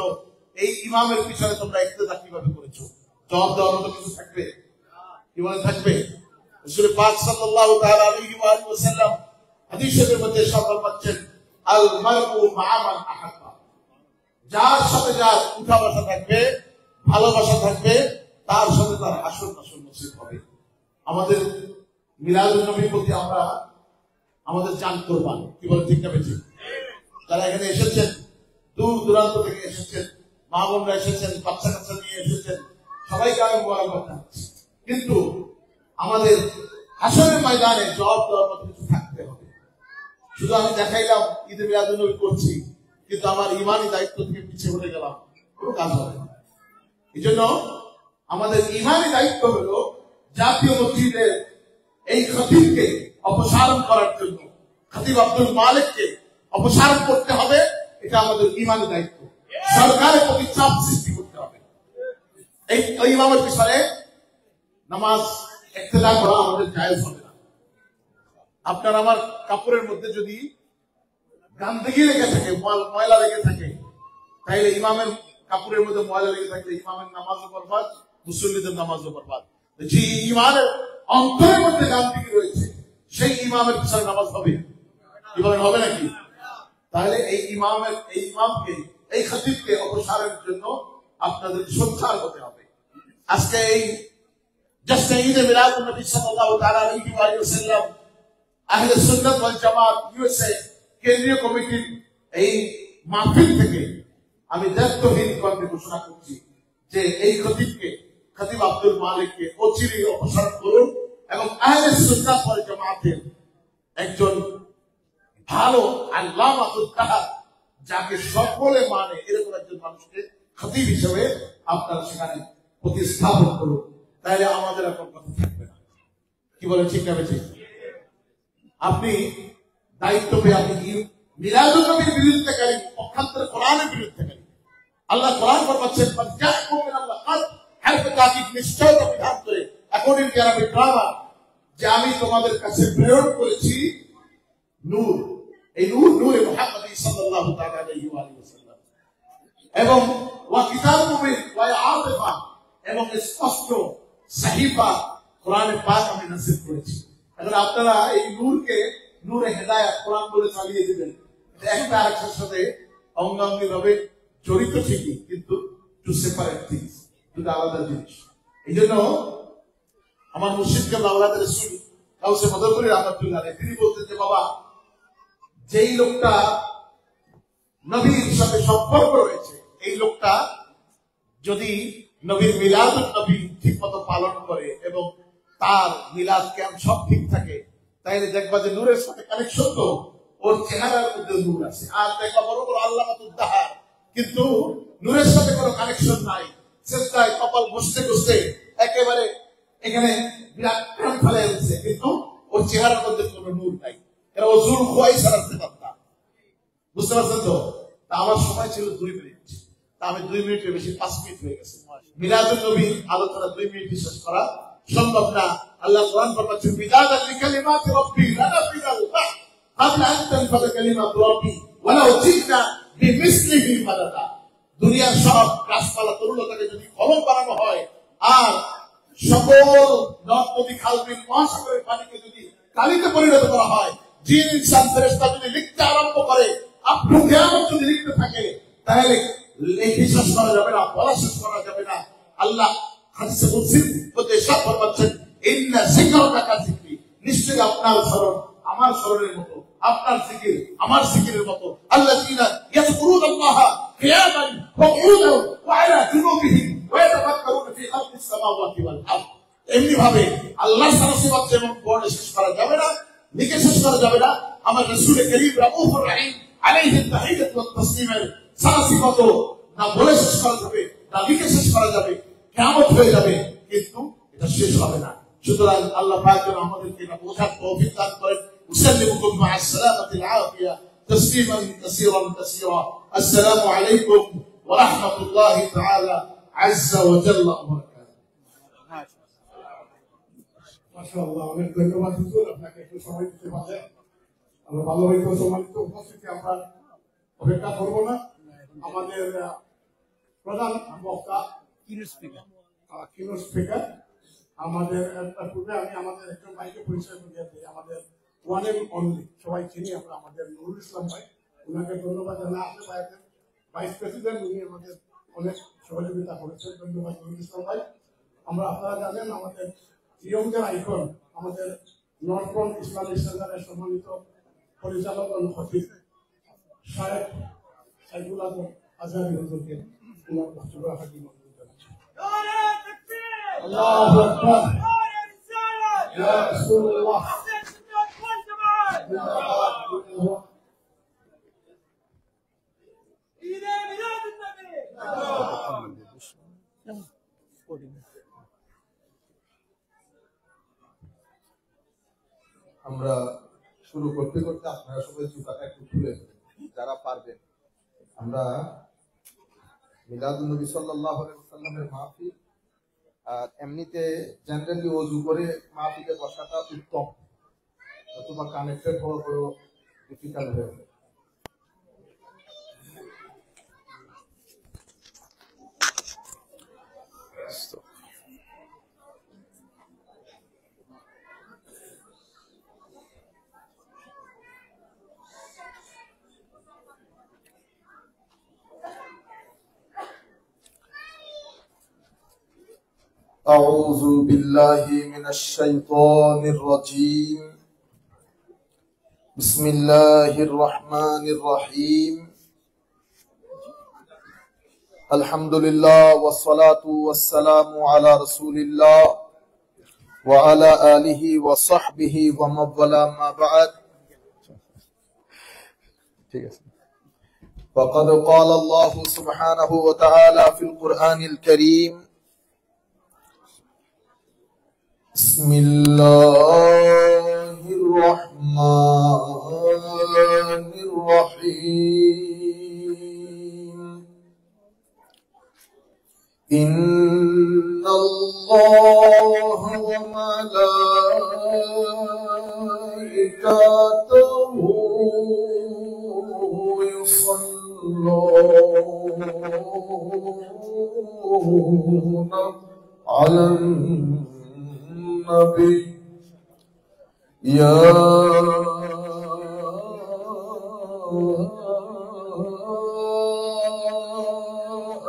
এই ইমামের পিছনে তোমরা ইক্তেদা কিভাবে করেছো জবাব দেওয়ার মতো কিছু থাকবে কি বলে থাকবে রাসূল পাক সাল্লাল্লাহু তাআলা আলাইহি ওয়া আলিহি ওয়াসাল্লাম হাদিসের মধ্যে সাবধান পাচ্ছেন আল মারউ মা'a মান আহাব্বা যার সাথে যার উঠা বসা থাকবে ভালোবাসা থাকবে তার সাথে তার আসল আসল নসিব হবে আমাদের মিলাদুন নবীর প্রতি আমরা আমাদের জান কুরবান কি বলে ঠিক না বেঠিক যারা এখানে এসেছেন দূর দূরান্ত থেকে এসেছেন মা বোনরা এসেছেন বাচ্চা কাচ্চা নিয়ে এসেছেন সবাইকে আমি মোবারকবাদ জানাচ্ছি কিন্তু আমাদের হাসরের ময়দানে জবাব দেওয়ার মতো কিছু থাকতে হবে। শুধু আমি দেখাইলাম ঈদে মিলাদুন্নবী করছি, কিন্তু আমার ইমানি দায়িত্ব থেকে পিছিয়ে হয়ে গেলাম, কোনো কাজ হবে না। এই জন্য আমাদের ইমানি দায়িত্ব হলো জাতীয় মসজিদের এই খতিবকে অপসারণ করার জন্য, খতিব আব্দুল মালিককে অপসারণ করতে হবে। এটা আমাদের ইমানি দায়িত্ব। সরকারের প্রতি চাপ সৃষ্টি করতে হবে। এই ইমামের পিছনে নামাজ ইক্তেদা করা আমাদের জায়েজ হবে না। আপনার আমার কাপড়ের মধ্যে যদি গান্দগি লেগে থাকে, ময়লা লেগে থাকে, তাইলে ইমামের কাপড়ের মধ্যে ময়লা লেগে থাকলে ইমামের নামাজও বরবাদ, মুসল্লিদের নামাজও বরবাদ। যে ইমানের অন্তরের মধ্যে গান্দগি রয়েছে সেই ইমামের পিছনে নামাজ হবে কি বলেন, হবে নাকি? তাহলে এই ইমামকে এই খতিবকে অপসারণের জন্য আপনাদের সোচ্চার হতে হবে। আজকে এই জাস্ট ঈদে মিলাদুন্নবী সাল্লাল্লাহু তাআলা আলাইহি ওয়া সাল্লাম আহলে সুন্নাত ওয়াল জামাত ইউএসএ কেন্দ্রীয় কমিটির এই মাহফিল থেকে আমি দায়িত্বহীন কর্মে ঘোষণা করছি যে এই খতিবকে, খতিব আব্দুল মালিককে অচিরেই অপসারণ করুন এবং আহলে সুন্নাত ওয়াল জামাতের একজন ভালো আল্লামাতুল কাহার, যাকে সকলে মানে, এরকম একজন মানুষকে খতিব হিসেবে আপনারা সেখানে প্রতিস্থাপন করুন। তাহলে আমাদের এখন কথা থাকবে না। কি বলেন, ঠিক না বেঠিক? আপনি দায়িত্ব পেয়ে আপনি মিলাদুন্নবীর বিরুদ্ধেকারী, পক্ষান্তরে কোরআনের বিরুদ্ধেকারী। আল্লাহ কোরআন ফরমাচ্ছেন নিশ্চয়তা বিধান করে অ্যাকর্ডিং টু আরবিক গ্রামার যে আমি তোমাদের কাছে প্রেরণ করেছি নূর। এই নূরে মুহাম্মদ সাল্লাল্লাহু তাআলা আলাইহি ওয়া সাল্লাম এবং ওয়া কিতাবুম মুবিন ওয়া আতিফা এবং স্পষ্ট সাহিফা কোরআনে পাক আমি নাযিল করেছি। এখন আপনারা এই নূরকে নূরে হেদায়েত কোরআন বলে চালিয়ে দিবেন, একটা আরেকটার সাথে অঙ্গাঙ্গি ভাবে জড়িত ঠিকই, কিন্তু টু সেপারেট থিংস, দুটো আলাদা জিনিস। এই জন্য আমার মুর্শিদকে আল্লাহর রাসূল কাউসে মদরপুরি রাহমাতুল্লাহ আলাইহি তিনি বলতেন যে বাবা, যেই লোকটা নবীর সাথে সম্পর্ক রয়েছে, এই লোকটা যদি নবীর মিলাদুন নবী ঠিক মতো পালন করে এবং তার মিলাদ ক্যাম্প সব ঠিক থাকে, তাইলে দেখবা যে নূরের সাথে কানেকশন তো ওর চেহারার মধ্যে নূর আছে। আর দেখবা বড় বড় আল্লামাতুল দাহার, কিন্তু নূরের সাথে কোনো কানেকশন নাই, চেষ্টায় কপাল বসতে বসতে একেবারে এখানে বিরাট প্রাণ ফেলে উঠছে, কিন্তু ওর চেহারার মধ্যে কোনো নূর নাই। এরা ও জুল খোয়াই সারাতে পারতাম, বুঝতে পারছেন তো? তা আমার সময় ছিল 2 মিনিট, তা আমি 2 মিনিটের বেশি 5 মিনিট হয়ে গেছে। মিলাদুন নবী আলোচনা 2 মিনিট শেষ করা সম্ভব না। আল্লাহ কোরআন ফরমাচ্ছেন বিদাদাল লিকালিমাতি রাব্বি লানাফিদাল বাহর ক্বাবলা আন তানফাযা কালিমাতু রাব্বি ওয়ালাউ জিনা বিমিসলিহি মাদাদা। দুনিয়ার সব গাছপালা তরুলতাকে যদি কলম বানানো হয় আর সকল নদ নদী খাল বিল মহাসাগরের পানিকে যদি কালিতে পরিণত করা হয়, জিন ইনসান ফেরেশতা যদি লিখতে আরম্ভ করে, আপনি কিয়ামত যদি লিখতে থাকে, তাহলে লেখে শেষ করা যাবে না, বলা শেষ করা যাবে না। আল্লাহ হাদিসে কুদসির মধ্যে ইরশাদ ফরমাচ্ছেন ইন্না যিকরাকা কাযিকরি, নিশ্চয়ই আপনার স্মরণ আমার স্মরণের মতো, আপনার জিকির আমার জিকিরের মতো। আল্লাযীনা ইয়াযকুরুনাল্লাহা কিয়ামান ওয়া কুউদান ওয়া আলা জুনুবিহিম ওয়া ইয়াতাফাক্কারুনা ফি খালকিস সামাওয়াতি ওয়াল আরদ। এমনি ভাবে আল্লাহর সারাসিবত যেমন বর্ণে শেষ করা যাবে না, লিখে শেষ করা যাবে না, আমার রাসূল করিম রাউফুর রহিম আলাইহি তাহিয়াতু ওয়াত তাসলিমের সারাসিবত না বলে শেষ করা যাবে, না লিখে শেষ করা যাবে, কিয়ামত হয়ে যাবে, কিন্তু এটা শেষ হবে না। সুতরাং আল্লাহ পাক যেন আমাদেরকে এটা বোঝার তৌফিক দান করেন। উসাল্লিমুকুম মা'আস সালামাতিল আফিয়া তাসলিমান কাসীরান কাসীরা। আসসালামু আলাইকুম ওয়া রাহমাতুল্লাহি তাআলা আযজা ওয়া জাল্লা ওয়া বারাকাতুহু। মাশাআল্লাহ, অনেক ধন্যবাদ হুজুর, আপনাকে একটু সময় দিতে পারলেন। আমরা ভালোভাবে সম্মানিত উপস্থিতি আমরা অপেক্ষা করবো না। আমাদের প্রধান বক্তা কিনোর স্পিকার আমাদের পূর্বে আমি আমাদের একজন ভাইকে পরিচয় করিয়ে দিই, আমাদের ওয়ান এন্ড অনলি, সবাই চিনি আমরা, আমাদের নুরুল ইসলাম ভাই। ওনাকে ধন্যবাদ জানা আছে, ভাইস প্রেসিডেন্ট, উনি আমাদের অনেক সহযোগিতা করেছেন। ধন্যবাদ নুরুল ইসলাম ভাই। আমরা আপনারা জানেন আমাদের ইয়ংদের আইকন, আমাদের নর্থ ফ্রন্ট ইসলামিক সেন্টারের সম্মানিত পরিচালক ও খতিব শায়েখ সাইফুল আজম আজহারী হুজুরকে ওনার বক্তব্য রাখার জন্য অনুরোধ জানাচ্ছি। আল্লাহু আকবার। ইয়া রাসূলুল্লাহ আমরা শুরু করতে করতে আপনারা সবাই জুতাটা একটু খুলে যারা পারবেন। আমরা মিলাদুন নবী সাল্লাল্লাহু আলাইহি ওয়াসাল্লামের মাহফিল আর এমনিতে জেনারেলি ওযু করে মাহফিলে বসাটা উত্তম, অথবা কানেক্টেড হওয়া বড় ডিফিকাল্ট হয়ে যায়। أعوذ بالله من الشيطان الرجيم. بسم الله الرحمن الرحيم. الحمد لله والصلاة والسلام على رسول الله وعلى آله وصحبه ومن والاه ما بعد. فقد قال الله سبحانه وتعالى في القرآن الكريم: بسم الله الرحمن الرحيم. إن الله وملائكته يصلون على النبي يا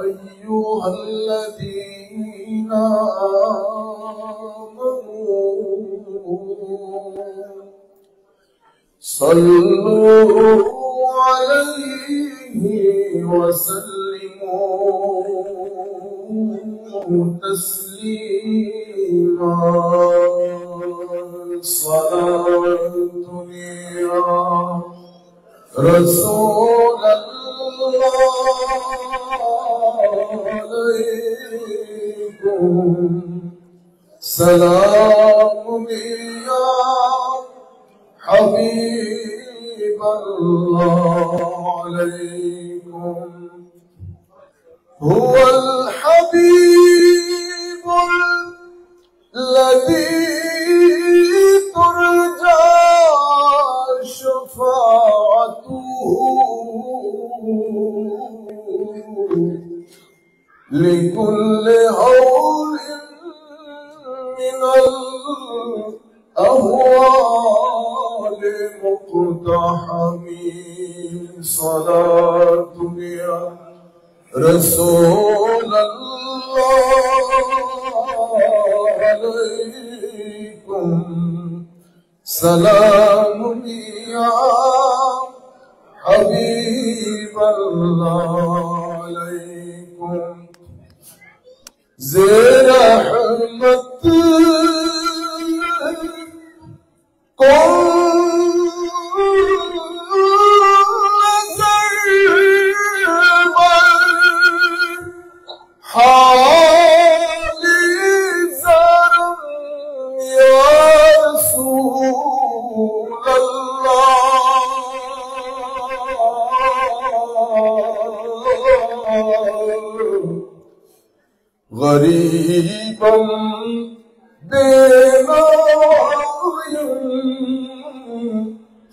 أيها الذين آمنوا صلوا عليه وسلموا تسليما. صلاة يا رسول الله عليكم، سلام يا حبيب الله عليكم. هو الحبيب الذي ترجى شفاعته لكل هول من الأهوال مقتحم. صلاة يا رسول الله عليكم، سلام يا حبيب الله عليكم. زیر رحمت غریبا بینایم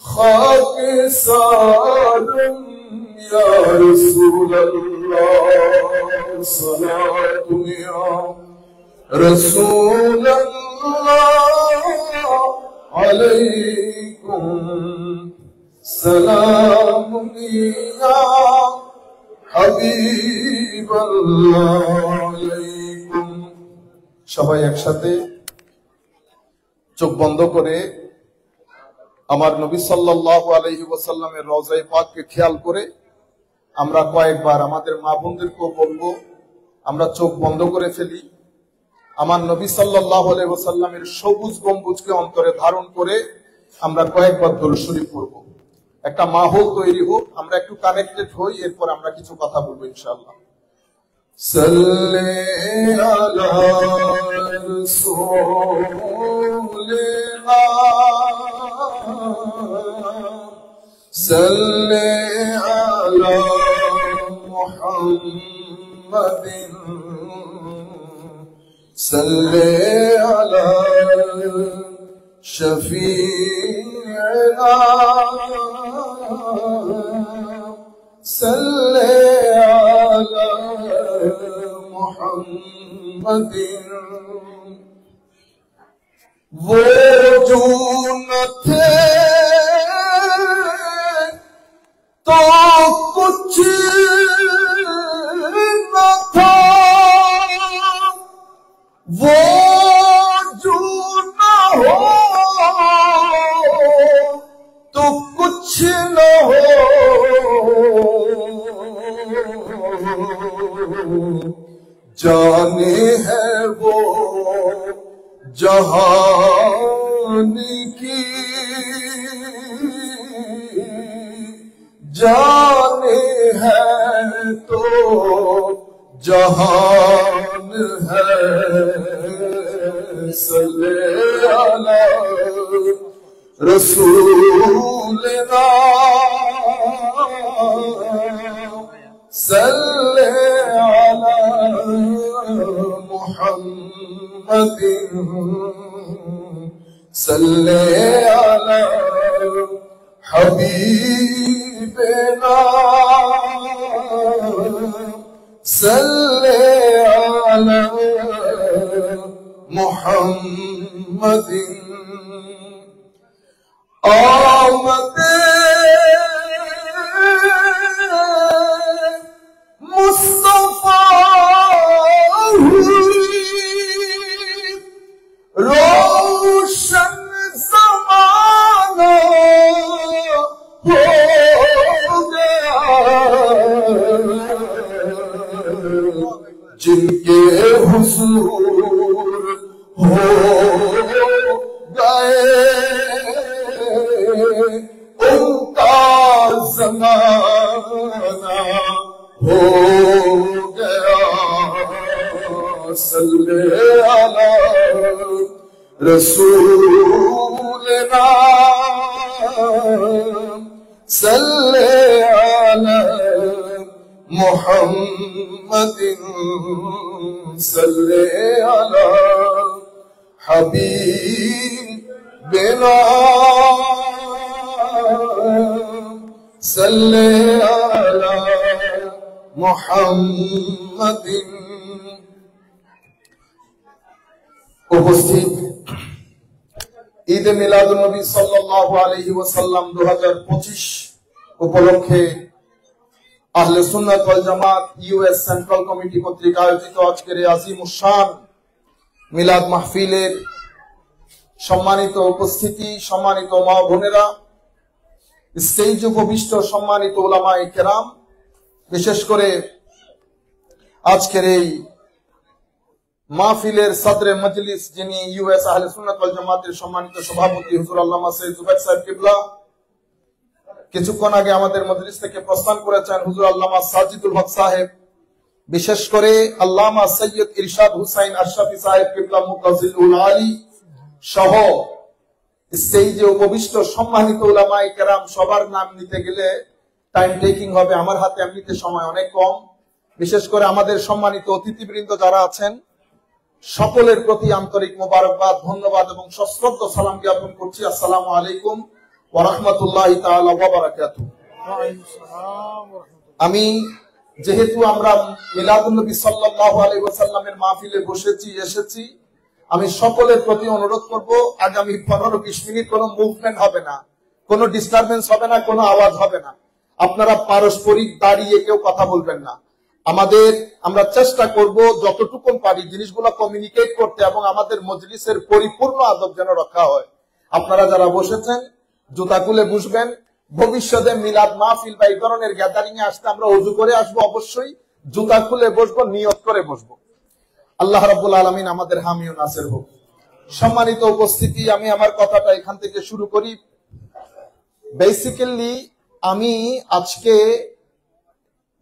خاک سارم یا رسول اللہ. صلاة یا رسول اللہ علیکم، سلام یا حبیب اللہ علیکم. সবাই একসাথে চোখ বন্ধ করে আমার নবী সাল্লাল্লাহু আলাইহি ওয়াসাল্লামের রওজায়ে পাককে খেয়াল করে আমরা কয়েকবার আমাদের মা বোনদেরকেও বলবো আমরা চোখ বন্ধ করে ফেলি, আমার নবী সাল্লাল্লাহু আলাইহি ওয়াসাল্লামের সবুজ গম্বুজকে অন্তরে ধারণ করে আমরা কয়েকবার দরুদ শরীফ পড়ব। একটা মাহৌল তৈরি হোক, আমরা একটু কানেক্টেড হই, এরপর আমরা কিছু কথা বলবো ইনশাআল্লাহ। সাল্লি আলা রাসূলিনা সাল্লি আলা মুহাম্মাদিন সাল্লি আলা শফিঈনা সাল্লি আলা মুহাম্মাদিন। वो जो न थे तो कुछ न था, वो जो न हो तो कुछ न हो, जाने है वो जहान की, जाने है तो जहान है। सल्ले अला रसूलिना सल्ले अला मुहम्मदिन सल्ले अला हबीबना सल्ले अला मुहम्मदिन। आमदे मुस्तफा रोशन ज़माना हो गया, जिनके हुजूर हो गए उनका ज़माना हो गया। सल्ले अला रसूलिना सल्ले अला मुहम्मदिन सल्ले अला हबीबना सल्ले अला मुहम्मदिन। উপস্থিত ঈদে মিলাদুন নবী সাল্লাল্লাহু আলাইহি ওয়াসাল্লাম 2025 উপলক্ষে আহলে সুন্নাত ওয়াল জামাত ইউএস সেন্ট্রাল কমিটি কর্তৃক আয়োজিত আজকের এই আজিমুশান মিলাদ মাহফিলের সম্মানিত উপস্থিতি, সম্মানিত মা বোনেরা, স্টেজ উপবিষ্ট সম্মানিত উলামায়ে কেরাম, বিশেষ করে আজকের এই মাহফিলের সদরে মজলিস যিনি ইউএস আহলে সুন্নাত ওয়াল জামাতের সম্মানিত সভাপতি হুজুর আল্লামা সৈয়দ জুবাইর সাহেব কিবলা, কিছুক্ষণ আগে আমাদের মজলিস থেকে প্রস্থান করেছেন হুজুর আল্লামা সাজিদুল হক সাহেব, বিশেষ করে আল্লামা সৈয়দ ইরশাদ হুসাইন আশরাফি সাহেব কিবলা মুতাজিলুল আলী সহ স্টেজে উপবিষ্ট সম্মানিত উলামায়ে কেরাম, সবার নাম নিতে গেলে টাইম টেকিং হবে, আমার হাতে এমনিতে সময় অনেক কম। বিশেষ করে আমাদের সম্মানিত অতিথিবৃন্দ যারা আছেন সকলের প্রতি আন্তরিক মোবারকবাদ, ধন্যবাদ এবং সশ্রদ্ধ সালাম জ্ঞাপন করছি। আসসালামু আলাইকুম ওয়া রাহমাতুল্লাহি তাআলা ওয়া বারাকাতুহু। আমি যেহেতু আমরা মিলাদুন নবী সাল্লাল্লাহু আলাইহি ওয়াসাল্লামের মাহফিলে বসেছি, এসেছি, আমি সকলের প্রতি অনুরোধ করব আগামী 15-20 মিনিট কোনো মুভমেন্ট হবে না, কোনো ডিস্টারবেন্স হবে না, কোনো আওয়াজ হবে না। আপনারা পারস্পরিক দাঁড়িয়ে কেউ কথা বলবেন না। আমরা চেষ্টা করব যতটুকু পারি জিনিসগুলো কমিউনিকেট করতে এবং আমাদের মজলিসের পরিপূর্ণ আদব যেন রক্ষা হয়। আপনারা যারা বসেছেন জুতা খুলে বসবেন। ভবিষ্যতে মিলাদ মাহফিল বা এই ধরনের গ্যাদারিং এ আসতে আমরা ওযু করে আসবো, অবশ্যই জুতা খুলে বসবো, নিয়ত করে বসবো। আল্লাহ রাব্বুল আলামিন আমাদের হামি ও নাসির হোক। সম্মানিত উপস্থিতি, আমি আমার কথাটা এখান থেকে শুরু করি। বেসিক্যালি আমি আজকে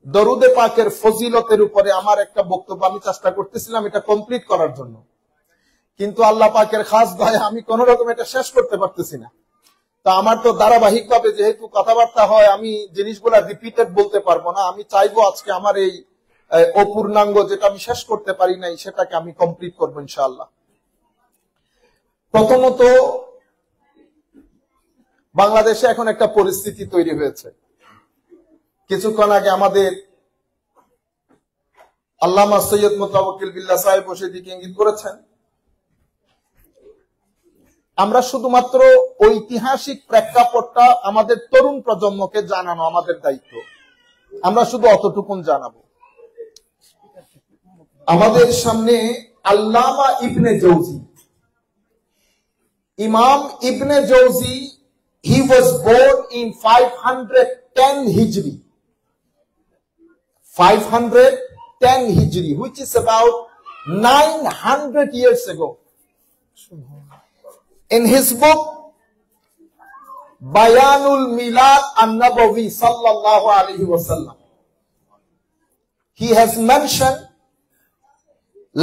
দরুদে পাকের ফজিলতের উপরে আমার একটা বক্তব্য আমি চেষ্টা করতেছিলাম এটা কমপ্লিট করার জন্য, কিন্তু আল্লাহ পাকের খাস দয়া আমি কোন রকম এটা শেষ করতে পারতেছি না। তো আমার তো ধারাবাহিক ভাবে যেহেতু কথাবার্তা হয়, আমি জিনিসগুলা রিপিটেড বলতে পারবো না। আমি চাইবো আজকে আমার এই অপূর্ণাঙ্গ যেটা আমি শেষ করতে পারি নাই সেটাকে আমি কমপ্লিট করবো ইনশাআল্লাহ। প্রথমত, বাংলাদেশে এখন একটা পরিস্থিতি তৈরি হয়েছে। কিছুক্ষণ আগে আমাদের আল্লামা সৈয়দ মুতাওয়াক্কিল বিল্লাহ সাহেব বসে দিকে ইঙ্গিত করেছেন। আমরা শুধুমাত্র ঐতিহাসিক প্রেক্ষাপটটা আমাদের তরুণ প্রজন্মকে জানানো আমাদের দায়িত্ব, আমরা শুধু অতটুকুন জানাবো। আমাদের সামনে আল্লামা ইবনে জৌজি, ইমাম ইবনে জৌজি, he was born in 510 Hijri, 510 Hijri, which is about 900 years ago. In his book Bayanul Milad an-Nabawi sallallahu alayhi wa sallam, he has mentioned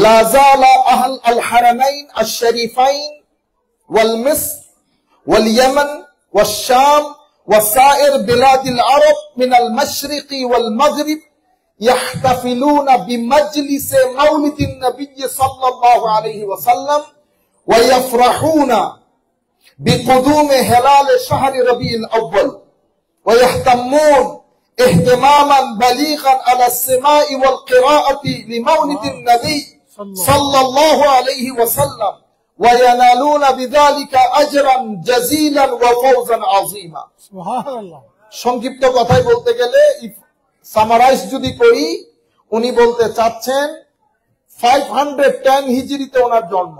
La zala ahl al-haramain al-sharifain wal-Misr wal-Yaman wal-Sham wa-sa'ir bilad al-Arab min al-Mashriqi wal-Maghrib yahtafiluna bimajlis mawlid an-Nabiy sallallahu alayhi wa sallam wa yafrahuna biqudum hilal shahr Rabi' al-Awwal wa yahtammun ihtimaman balighan ala as-sama'i wal-qira'ati li mawlid an-Nabiy sallallahu alayhi wa sallam wa yanaluna bidhalika ajran jazilan wa fawzan azima. Subhanallah. সংক্ষিপ্ত কথাই বলতে গেলে, summarise যদি করি, উনি বলতে চাচ্ছেন 510 হিজরিতে ওনার জন্ম।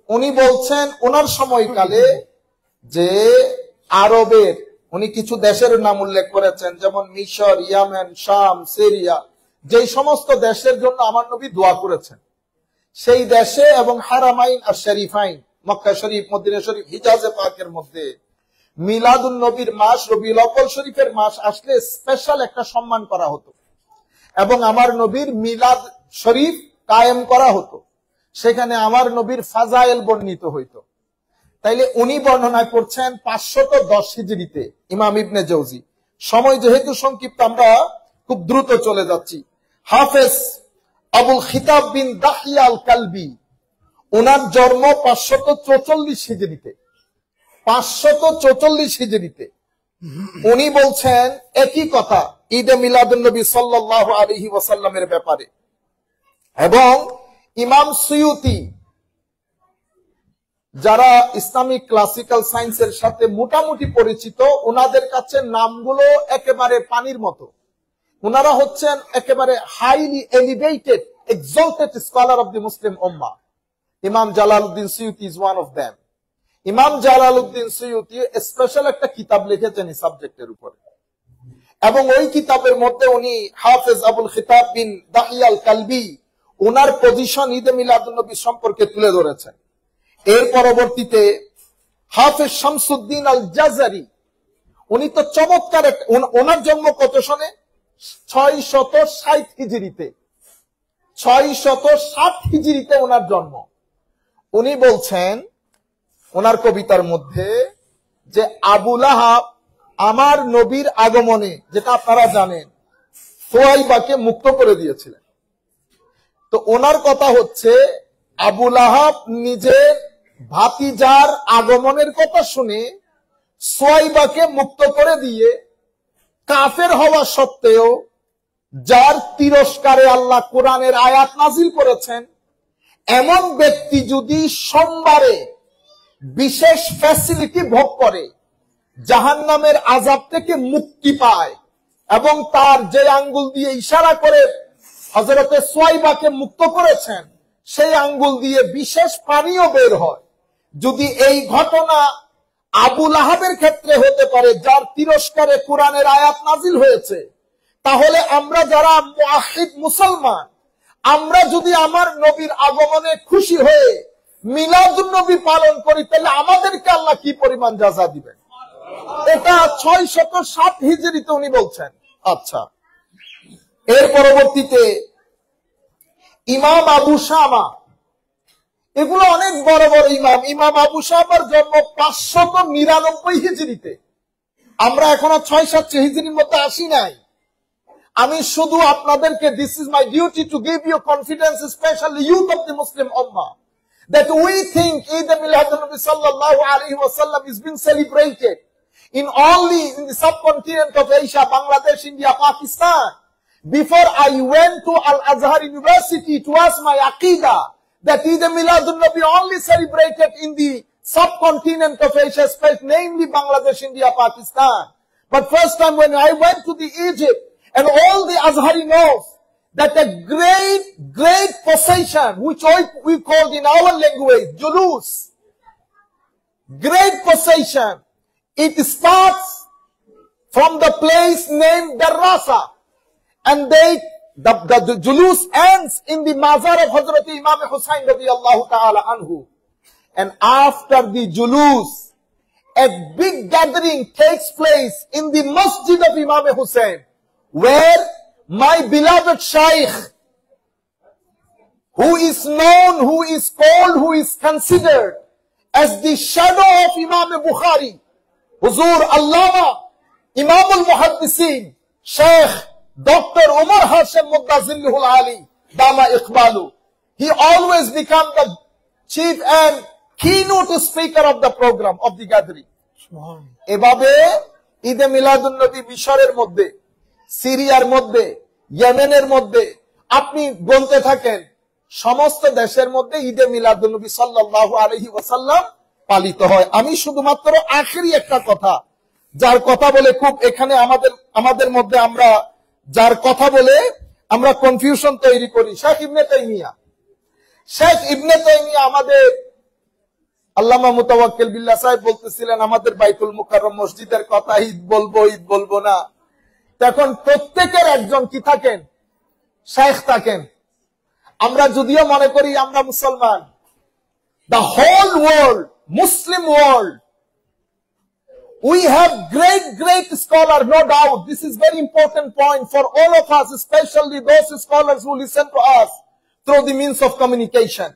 উনি বলছেন ওনার সময়কালে যে আরবের, উনি কিছু দেশের নাম উল্লেখ করেছেন, যেমন মিশর, ইয়ামেন, শাম, সিরিয়া, যেই সমস্ত দেশের জন্য আমার নবী দোয়া করেছেন, সেই দেশে এবং হারামাইন আর শরীফাইন, মক্কা শরীফ, মদিনা শরীফ, হিজাজে পাকের মধ্যে মিলাদুন নবীর মাস, রবিউল আউয়াল শরীফের মাস আসলে স্পেশাল একটা সম্মান করা হতো এবং আমার নবীর মিলাদ শরীফ কায়েম করা হতো। সেখানে আমার নবীর ফাজাইল বর্ণিত হইতো। তাইলে উনি বর্ণনায় করছেন 510 হিজরিতে ইমাম ইবনে জৌজি। সময় যেহেতু সংক্ষিপ্ত, আমরা খুব দ্রুত চলে যাচ্ছি। হাফেজ আবুল খিতাব বিন দাহিয়া আল কালবি, ওনার জন্ম 544 হিজরিতে, 544 হিজরিতে। উনি বলছেন একই কথা ঈদে মিলাদুন নবী সাল্লাল্লাহু আলাইহি ওয়াসাল্লামের ব্যাপারে। এবং ইমাম সুয়ুতি, যারা ইসলামিক ক্লাসিক্যাল সায়েন্সের সাথে মোটামুটি পরিচিত, ওনাদের কাছে নামগুলো একেবারে পানির মতো। ওনারা হচ্ছেন একেবারে highly elevated, exalted scholar of the Muslim ummah. Imam Jalaluddin Suyuti is one of them. Imam Jalaluddin Suyuti special একটা কিতাব লিখেছেন এই সাবজেক্টের উপরে, এবং ওই কিতাবের মধ্যে উনি হাফেজ আবুল খিতাব বিন দাহিয়া আল কালবি, ওনার পজিশন ঈদে মিলাদুন নবী সম্পর্কে তুলে ধরেছেন। এর পরবর্তীতে হাফেজ শামসুদ্দিন আল জাজারি, উনি তো চমৎকার, ওনার জন্ম কত সনে? 660 হিজরিতে, 660 হিজরিতে ওনার জন্ম। উনি বলছেন ওনার কবিতার মধ্যে যে আবু লাহাব আমার নবীর আগমনে, যেটা আপনারা জানেন, সুয়াইবাকে মুক্ত করে দিয়েছিলেন। তো ওনার কথা হচ্ছে আবু লাহাব নিজের ভাতিজার আগমনের কথা শুনে সুয়াইবাকে মুক্ত করে দিয়ে কাফের হওয়া সত্ত্বেও, যার তিরস্কারে আল্লাহ কোরআনের আয়াত নাজিল করেছেন, এমন ব্যক্তি যদি সোমবারে বিশেষ ফ্যাসিলিটি ভোগ করে, জাহান্নামের আযাব থেকে মুক্তি পায়, এবং তার যে আঙ্গুল দিয়ে ইশারা করে হযরতে সুয়াইবাকে মুক্ত করেছেন, সেই আঙ্গুল দিয়ে বিশেষ পানীয় বের হয়, যদি এই ঘটনা আবু লাহাবের ক্ষেত্রে হতে পারে, যার তিরস্কারে কোরআনের আয়াত নাজিল হয়েছে, তাহলে আমরা যারা মুআহিদ মুসলমান, আমরা যদি আমার নবীর আগমনে খুশি হয়ে মিলাদুন নবী পালন করি, তাহলে আমাদেরকে আল্লাহ কি পরিমাণ যাজা দিবেন? এটা 607 হিজরিতে উনি বলছেন। আচ্ছা, এর পরবর্তীতে ইমাম আবু শামা, এগুলো অনেক বড় বড় ইমাম। ইমাম আবু শামার জন্ম 599 হিজরিতে। আমরা এখনো 6-7 হিজরির মধ্যে আসি নাই। আমি শুধু আপনাদেরকে, this is my duty to give you confidence, specially youth of the Muslim ummah, that we think Eid al-Nabi sallallahu alaihi wasallam is being celebrated in only in the subcontinent of Asia, Bangladesh, India, Pakistan. Before I went to Al-Azhar University to ask my Aqidah, that Eid al-Nabi only celebrated in the subcontinent of Asia, namely Bangladesh, India, Pakistan. But first time when I went to the Egypt, and all the Azhari knows that a great procession, which we called in our language, Julus, great procession, it starts from the place named Darrasa, and the Julus ends in the Mazar of Hazrat Imam Hussain radiyallahu ta'ala anhu. And after the Julus, a big gathering takes place in the Masjid of Imam Hussain, where my beloved Shaykh, who is known, who is called, who is considered as the shadow of Imam Bukhari, Huzur Allama, Imam al-Muhaddisin, Shaykh Dr. Umar Hashim Muddazillihul Ali, Dama Iqbalu. He always become the chief and keynote speaker of the program, of the gathering. এভাবে ঈদে মিলাদুন নবী মিশরের মধ্যে, সিরিয়ার মধ্যে, ইয়েমেনের মধ্যে, আপনি বলতে থাকেন, সমস্ত দেশের মধ্যে ঈদে মিলাদুন নবী সাল্লাল্লাহু আলাইহি ওয়াসাল্লাম পালিত হয়। আমি শুধুমাত্র আখেরি একটা কথা, যার কথা বলে খুব এখানে আমাদের মধ্যে আমরা যার কথা বলে আমরা কনফিউশন তৈরি করি, শেখ ইবনে তাইমিয়া। শেখ ইবনে তাইমিয়া আমাদের আল্লামা মুতাওয়াক্কিল বিল্লাহ সাহেব বলতেছিলেন আমাদের বাইতুল মুকাররম মসজিদের কথা, ঈদ বলবো না। তখন প্রত্যেকের একজন কি থাকেন? শেখ থাকেন। আমরা যদিও মনে করি আমরা মুসলমান, the whole world, Muslim world, we have great scholars, no doubt. This is very important point for all of us, especially those scholars who listen to us through the means of communication.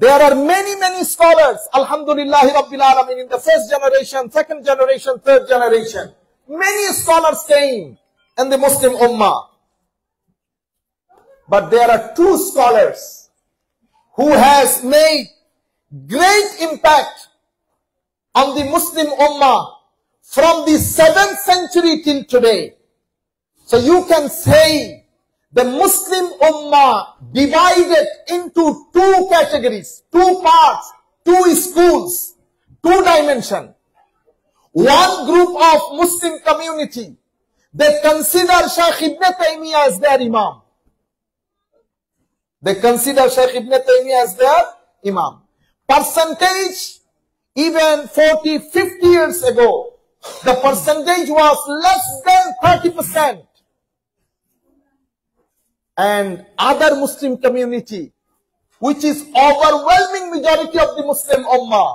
There are many scholars, alhamdulillah rabbil alamin, in the first generation, second generation, third generation. Many scholars came in the Muslim Ummah. But there are two scholars who has made great impact on the Muslim Ummah from the 7th century till today. So you can say the Muslim Ummah divided into two categories, two parts, two schools, two dimensions. One group of Muslim community, they consider Shaykh Ibn Taymiyyah as their Imam. They consider Shaykh Ibn Taymiyyah as their Imam. Percentage, even 40-50 years ago, the percentage was less than 30%. And other Muslim community, which is overwhelming majority of the Muslim Ummah,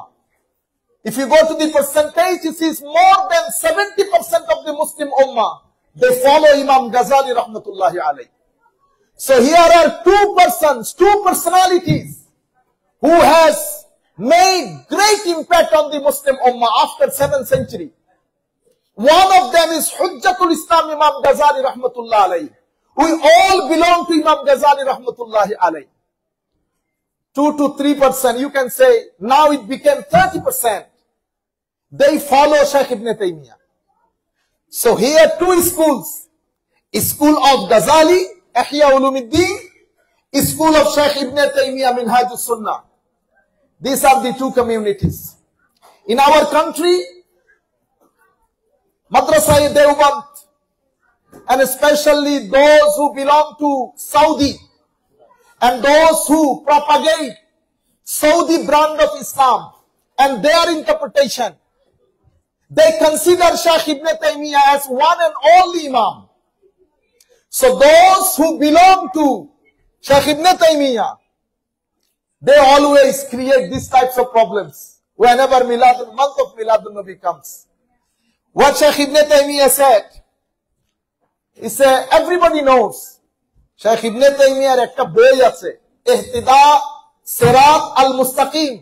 if you go to the percentage, it is more than 70% of the Muslim Ummah, they follow Imam Ghazali rahmatullahi alayhi. So here are two persons, two personalities who has made great impact on the Muslim Ummah after 7th century. One of them is Hujjatul Islam Imam Ghazali rahmatullahi alayhi. We all belong to Imam Ghazali rahmatullahi alayhi. 2 to 3%, you can say, now it became 30%. They follow Shaykh Ibn Taymiyyah. So here two schools, school of Ghazali, Ihya Ulumuddin, school of Shaykh Ibn Taymiyyah, Minhajus Sunnah. These are the two communities. In our country, Madrasa-e Deoband, and especially those who belong to Saudi and those who propagate Saudi brand of Islam and their interpretation, they consider Shaykh Ibn Taymiyyah as one and only Imam. So those who belong to Shaykh Ibn Taymiyyah, they always create these types of problems whenever month of Miladun Nabi comes. What Shaykh Ibn Taymiyyah said, he said, everybody knows, Shaykh Ibn Taymiyyah ekta boi ache, Ihtida Sirat al-Mustaqim.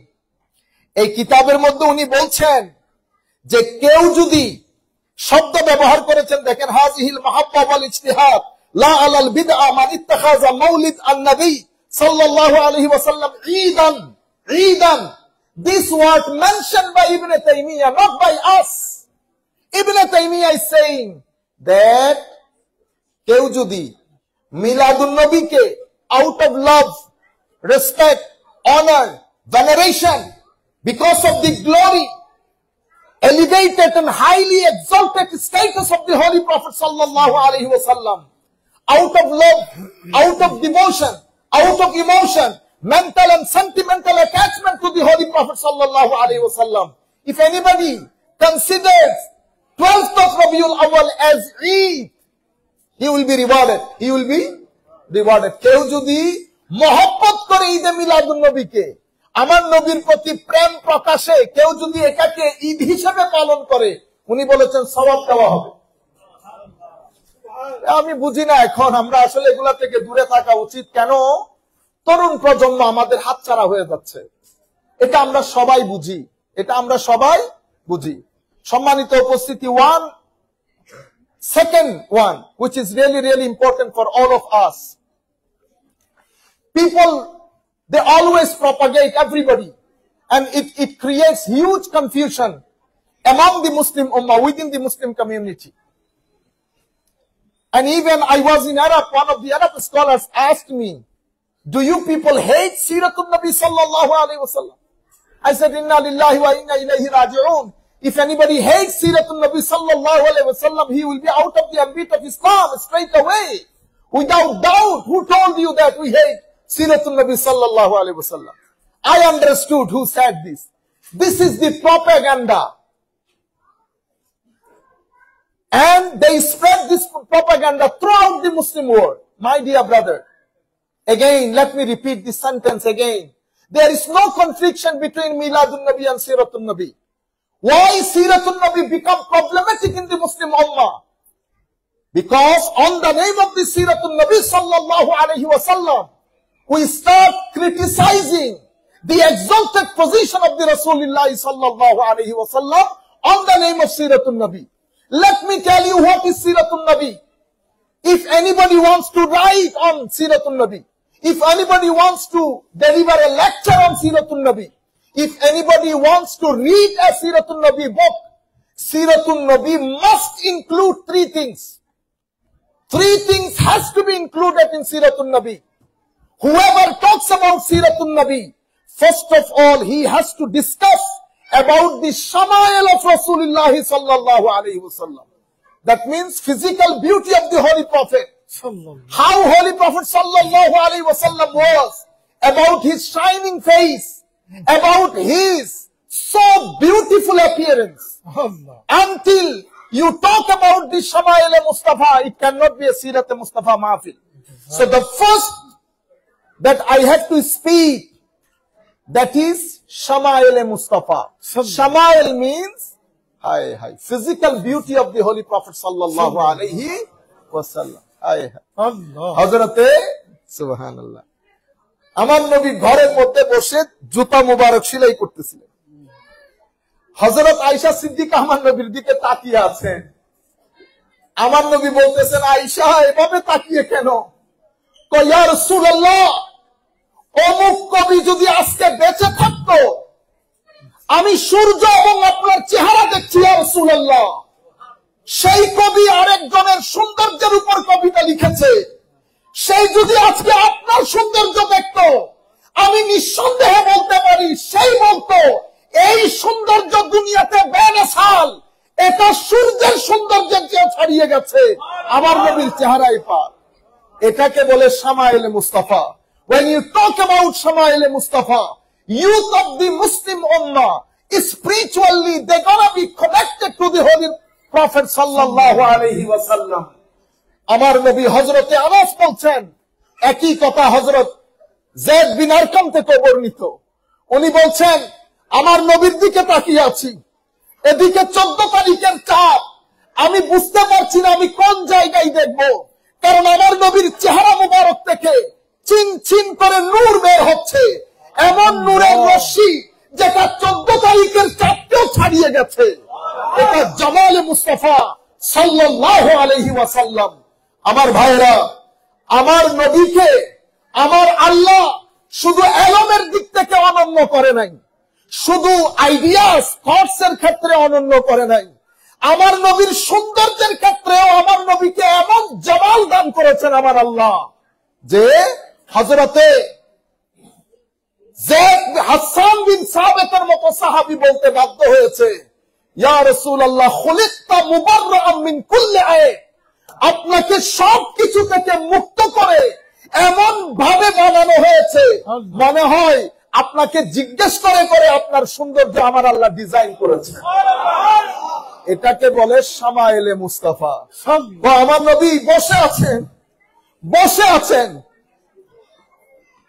এই কিতাবের মধ্যে উনি বলছেন যে কেউ যদি শব্দ ব্যবহার করেছেন, দেখেন, হাযিহিল মাহাব্বা ওয়াল ইজতিহাদ লা আলাল বিদআ মান ইত্তাখাযা মাউলিদ আন-নবী সাল্লাল্লাহু আলাইহি ওয়াসাল্লাম ঈদান. This word mentioned by Ibn Taymiyyah, not by us. Ibn Taymiyyah is saying that কেউ যদি মিলাদুন নবীকে out of love, respect, honor, veneration, because of the glory, elevated and highly exalted status of the Holy Prophet sallallahu alaihi wasallam, out of love, out of devotion, out of emotion, mental and sentimental attachment to the Holy Prophet sallallahu alaihi wasallam, if anybody considers 12th of Rabiul Awwal as Eid, he will be rewarded. He will be rewarded. কেউ যদি মহব্বত করে ঈদে মিলাদুন নবীকে, আমার নবীর প্রতি প্রেম প্রকাশে কেউ যদি এটাকে ঈদ হিসেবে পালন করে, উনি বলেছেন সওয়াব দেওয়া হবে। আমি বুঝি না এখন আমরা আসলে এগুলা থেকে দূরে থাকা উচিত। কেন তরুণ প্রজন্ম আমাদের হাতছাড়া হয়ে যাচ্ছে? এটা আমরা সবাই বুঝি, এটা আমরা সবাই বুঝি। সম্মানিত উপস্থিতি, second one, which is really important for all of us. People, they always propagate everybody, and it creates huge confusion among the Muslim Ummah, within the Muslim community. And even I was in Arab, one of the Arab scholars asked me, do you people hate Siratul Nabi sallallahu alayhi wasallam? I said, inna lillahi wa inna ilayhi raji'un. If anybody hates Siratul Nabi sallallahu alayhi wasallam, he will be out of the ambit of Islam straight away. Without doubt, who told you that we hate Siratul Nabi sallallahu alayhi wasallam? I understood who said this. This is the propaganda. And they spread this propaganda throughout the Muslim world. My dear brother, again, let me repeat this sentence again. There is no confliction between Miladun Nabi and Siratul Nabi. Why Siratul Nabi become problematic in the Muslim Ummah? Because on the name of the Siratul Nabi sallallahu alayhi wasallam, we start criticizing the exalted position of the Rasulullah sallallahu alayhi wasallam on the name of Siratul Nabi. Let me tell you what is Siratul Nabi. If anybody wants to write on Siratul Nabi, if anybody wants to deliver a lecture on Siratul Nabi, if anybody wants to read a Siratul Nabi book, Siratul Nabi must include three things. Three things has to be included in Siratul Nabi. Whoever talks about Siratul Nabi, first of all, he has to discuss about the Shama'il of Rasulullah sallallahu alayhi wasallam. That means physical beauty of the Holy Prophet. How Holy Prophet sallallahu alayhi wasallam was, about his shining face, about his so beautiful appearance. Until you talk about the Shama'il Mustafa, it cannot be a Sirat Mustafa Mahfil. So the first that I have to speak, that is Shama'il Mustafa. Shama'il means physical beauty of the Holy Prophet sallallahu alayhi wasallam. Hazrate Subhanallah. আমার নবী ঘরের মধ্যে বসে জুতা মুবারক সেলাই করতেছিলেন। হযরত আয়েশা সিদ্দিকা আমার নবীর দিকে তাকিয়ে আছেন। আমার নবী বলতেছেন, আয়েশা এভাবে তাকিয়ে কেন? কয়, ইয়া রাসূলুল্লাহ, অমুক কবি যদি আজকে বেঁচে থাকতো, আমি সূর্য এবং আপনার চেহারা দেখছি ইয়া রাসূলুল্লাহ। সেই কবি আরেকজনের সৌন্দর্যের উপর কবিতা লিখেছে, সেই যদি আজকে আপনার সৌন্দর্য দেখতো, আমি নিঃসন্দেহে বলতে পারি সেই বলতো এই সৌন্দর্য দুনিয়াতে বেমিসাল, এটা সূর্যের সৌন্দর্যের চেয়ে ছাড়িয়ে গেছে আমার নবীর চেহারায় পার। এটাকে বলে শামাইল Mustafa. When you talk about Shama'il Mustafa, youth of the Muslim Ummah, spiritually they're gonna be connected to the Holy Prophet sallallahu alayhi wasallam. আমার নবী হযরতে আনাস বলছেন, একই কথা হযরত যায়েদ বিন আরকাম থেকে বর্ণিত। উনি বলছেন, আমার নবীর দিকে তাকিয়ে আছি, এদিকে 14 তারিখের চাঁদ, আমি বুঝতে পারছি না আমি কোন জায়গায় দেখব, কারণ আমার নবীর চেহারা মুবারক থেকে চিন চিন করে নূর বের হচ্ছে, এমন নূরের রশ্মি যেটা 14 তারিখের চাঁদকেও ছাড়িয়ে গেছে। এটা জামালে মুস্তাফা সাল্লাল্লাহু আলাইহি ওয়াসাল্লাম। আমার ভাইরা, আমার নবীকে আমার আল্লাহ শুধু এলমের দিক থেকে অনন্য করে নাই, শুধু আইডিয়াস থটস এর ক্ষেত্রে অনন্য করে নাই, আমার নবীর সৌন্দর্যের ক্ষেত্রেও আমার নবীকে এমন জামাল দান করেছেন আমার আল্লাহ যে হযরতে যায়েদ হাসান বিন সাবিতের মতো সাহাবী বলতে বাধ্য হয়েছে, ইয়া রাসূলুল্লাহ খুলিকতা মুবাররাআন মিন কুল্লি আইব, আপনাকে সবকিছু থেকে মুক্ত করে এমন ভাবে বানানো হয়েছে মনে হয় আপনাকে জিজ্ঞেস করে করে আপনার সৌন্দর্য আমার আল্লাহ ডিজাইন করেছে। এটাকে বলে শামায়েলে মুস্তাফা। আমার নবী বসে আছেন,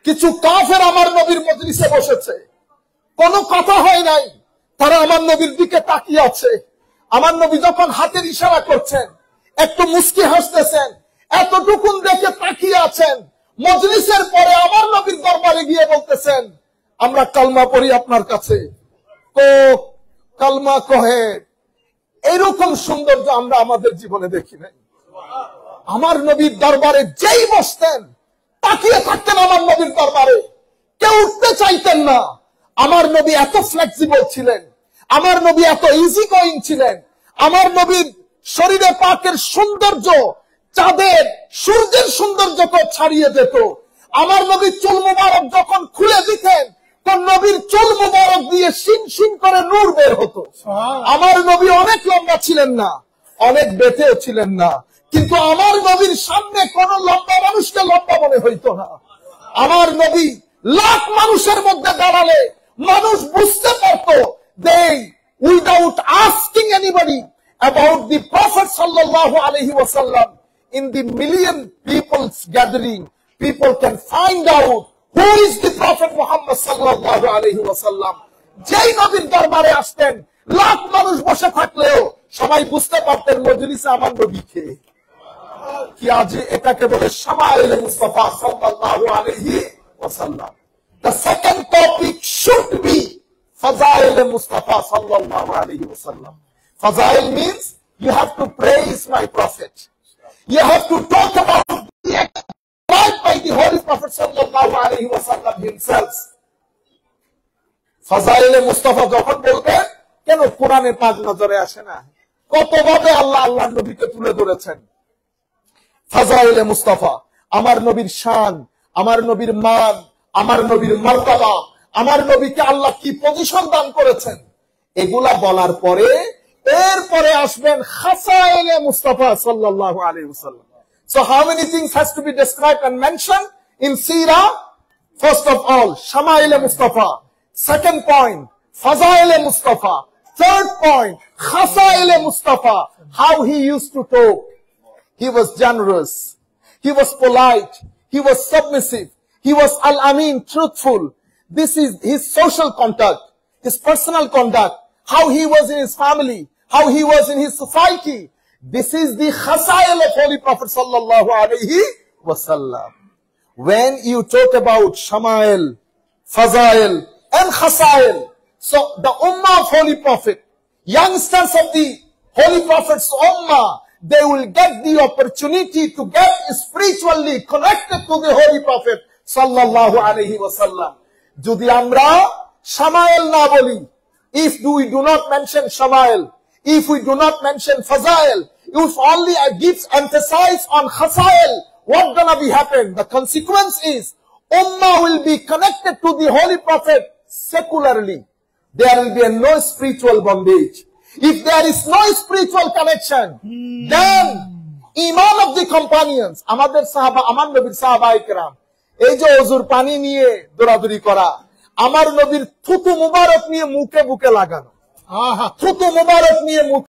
কিছু কাফের আমার নবীর মজলিসে বসেছে, কোনো কথা হয় নাই, তারা আমার নবীর দিকে তাকিয়ে আছে। আমার নবী যখন হাতের ইশারা করছেন, একটু মুস্কি হাসতেছেন, এতটুকুন দেখে তাকিয়ে আছেন। মজলিসের পরে আমার নবীর দরবারে গিয়ে বলতেছেন, আমরা কালমা পড়ি আপনার কাছে, তো কালমা কহে। এইরকম সৌন্দর্য আমরা আমাদের জীবনে দেখি নাই। আমার নবীর দরবারে যেই বসতেন তাকিয়ে থাকতেন আমার নবীর দরবারে, কেউ উঠতে চাইতেন না। আমার নবী এত ফ্লেক্সিবল ছিলেন, আমার নবী এত ইজি গোয়িং ছিলেন। আমার নবীর শরীরে পাকের সৌন্দর্য চাঁদের সূর্যের সৌন্দর্যকে ছাড়িয়ে যেত। আমার নবীর চুল মুবারক যখন খুলে দিতেন, তো নবীর চুল মুবারক দিয়ে শিন শিন করে নূর বের হতো। আমার নবী অনেক লম্বা ছিলেন না, অনেক বেটেও ছিলেন না, কিন্তু আমার নবীর সামনে কোন লম্বা মানুষকে লম্বা মনে হইতো না। আমার নবী লাখ মানুষের মধ্যে দাঁড়ালে মানুষ বুঝতে পারত, they without asking anybody about the Prophet sallallahu alaihi wasallam, in the million people's gathering, people can find out who is the Prophet Muhammad sallallahu alaihi wasallam. যেই নবীর দরবারে আসতেন, লাখ মানুষ বসে থাকলেও সবাই বুঝতে পারতেন মজলিসে আমার নবীকে কি। আজ এটাকে বলে শামায়েলে মুস্তাফা সাল্লাল্লাহু আলাইহি ওয়াসাল্লাম। The second topic should be ফাযাইলে Mustafa সাল্লাল্লাহু আলাইহি ওয়াসাল্লাম। Fazail means you have to praise my prophet. You have to talk about the life by the Holy Prophet sallallahu alaihi wasallam himself. ফাযাইলে Mustafa যখন বলবেন, কেন কোরআনে পাক নজরে আসে না? কতভাবে আল্লাহ আল্লাহর নবীকে তুলে ধরেছেন। ফাযাইলে মুস্তাফা, আমার নবীর শান, আমার নবীর মান, আমার নবীর মর্যাদা, আমার নবীকে আল্লাহ কি পজিশন দান করেছেন, এগুলা বলার পরে এরপরে আসবেন খাসায়েলে মুস্তাফা সাল্লাল্লাহু আলাইহি ওয়াসাল্লাম। So how many things has to be described and mentioned in Sirah? First of all, Shamaile Mustafa. Second point, Fazaile Mustafa. Third point, Khasaile Mustafa. How he used to talk. He was generous. He was polite. He was submissive. He was al-amin, truthful. This is his social conduct, his personal conduct, how he was in his family, how he was in his society. This is the khasail of Holy Prophet sallallahu alaihi wasallam. When you talk about Shamail, Fazail and Khasail, so the Ummah of Holy Prophet, youngsters of the Holy Prophet's Ummah, they will get the opportunity to get spiritually connected to the Holy Prophet sallallahu alaihi wasallam. Jodi amra Shamail na boli, if we do not mention Shamail, if we do not mention Fazail, if only I give emphasis on Khasail, what gonna be happen? The consequence is Ummah will be connected to the Holy Prophet secularly. There will be no spiritual bondage. If there is no spiritual connection, then Iman of the companions, আমাদের সাহাবা, আমার নবীর সাহাবায়ে কেরাম, এই যে ওযুর পানি নিয়ে দৌড়াদৌড়ি করা, আমার নবীর থুতু মুবারক নিয়ে মুখে বুকে লাগানো, থুতু মুবারক নিয়ে মুখে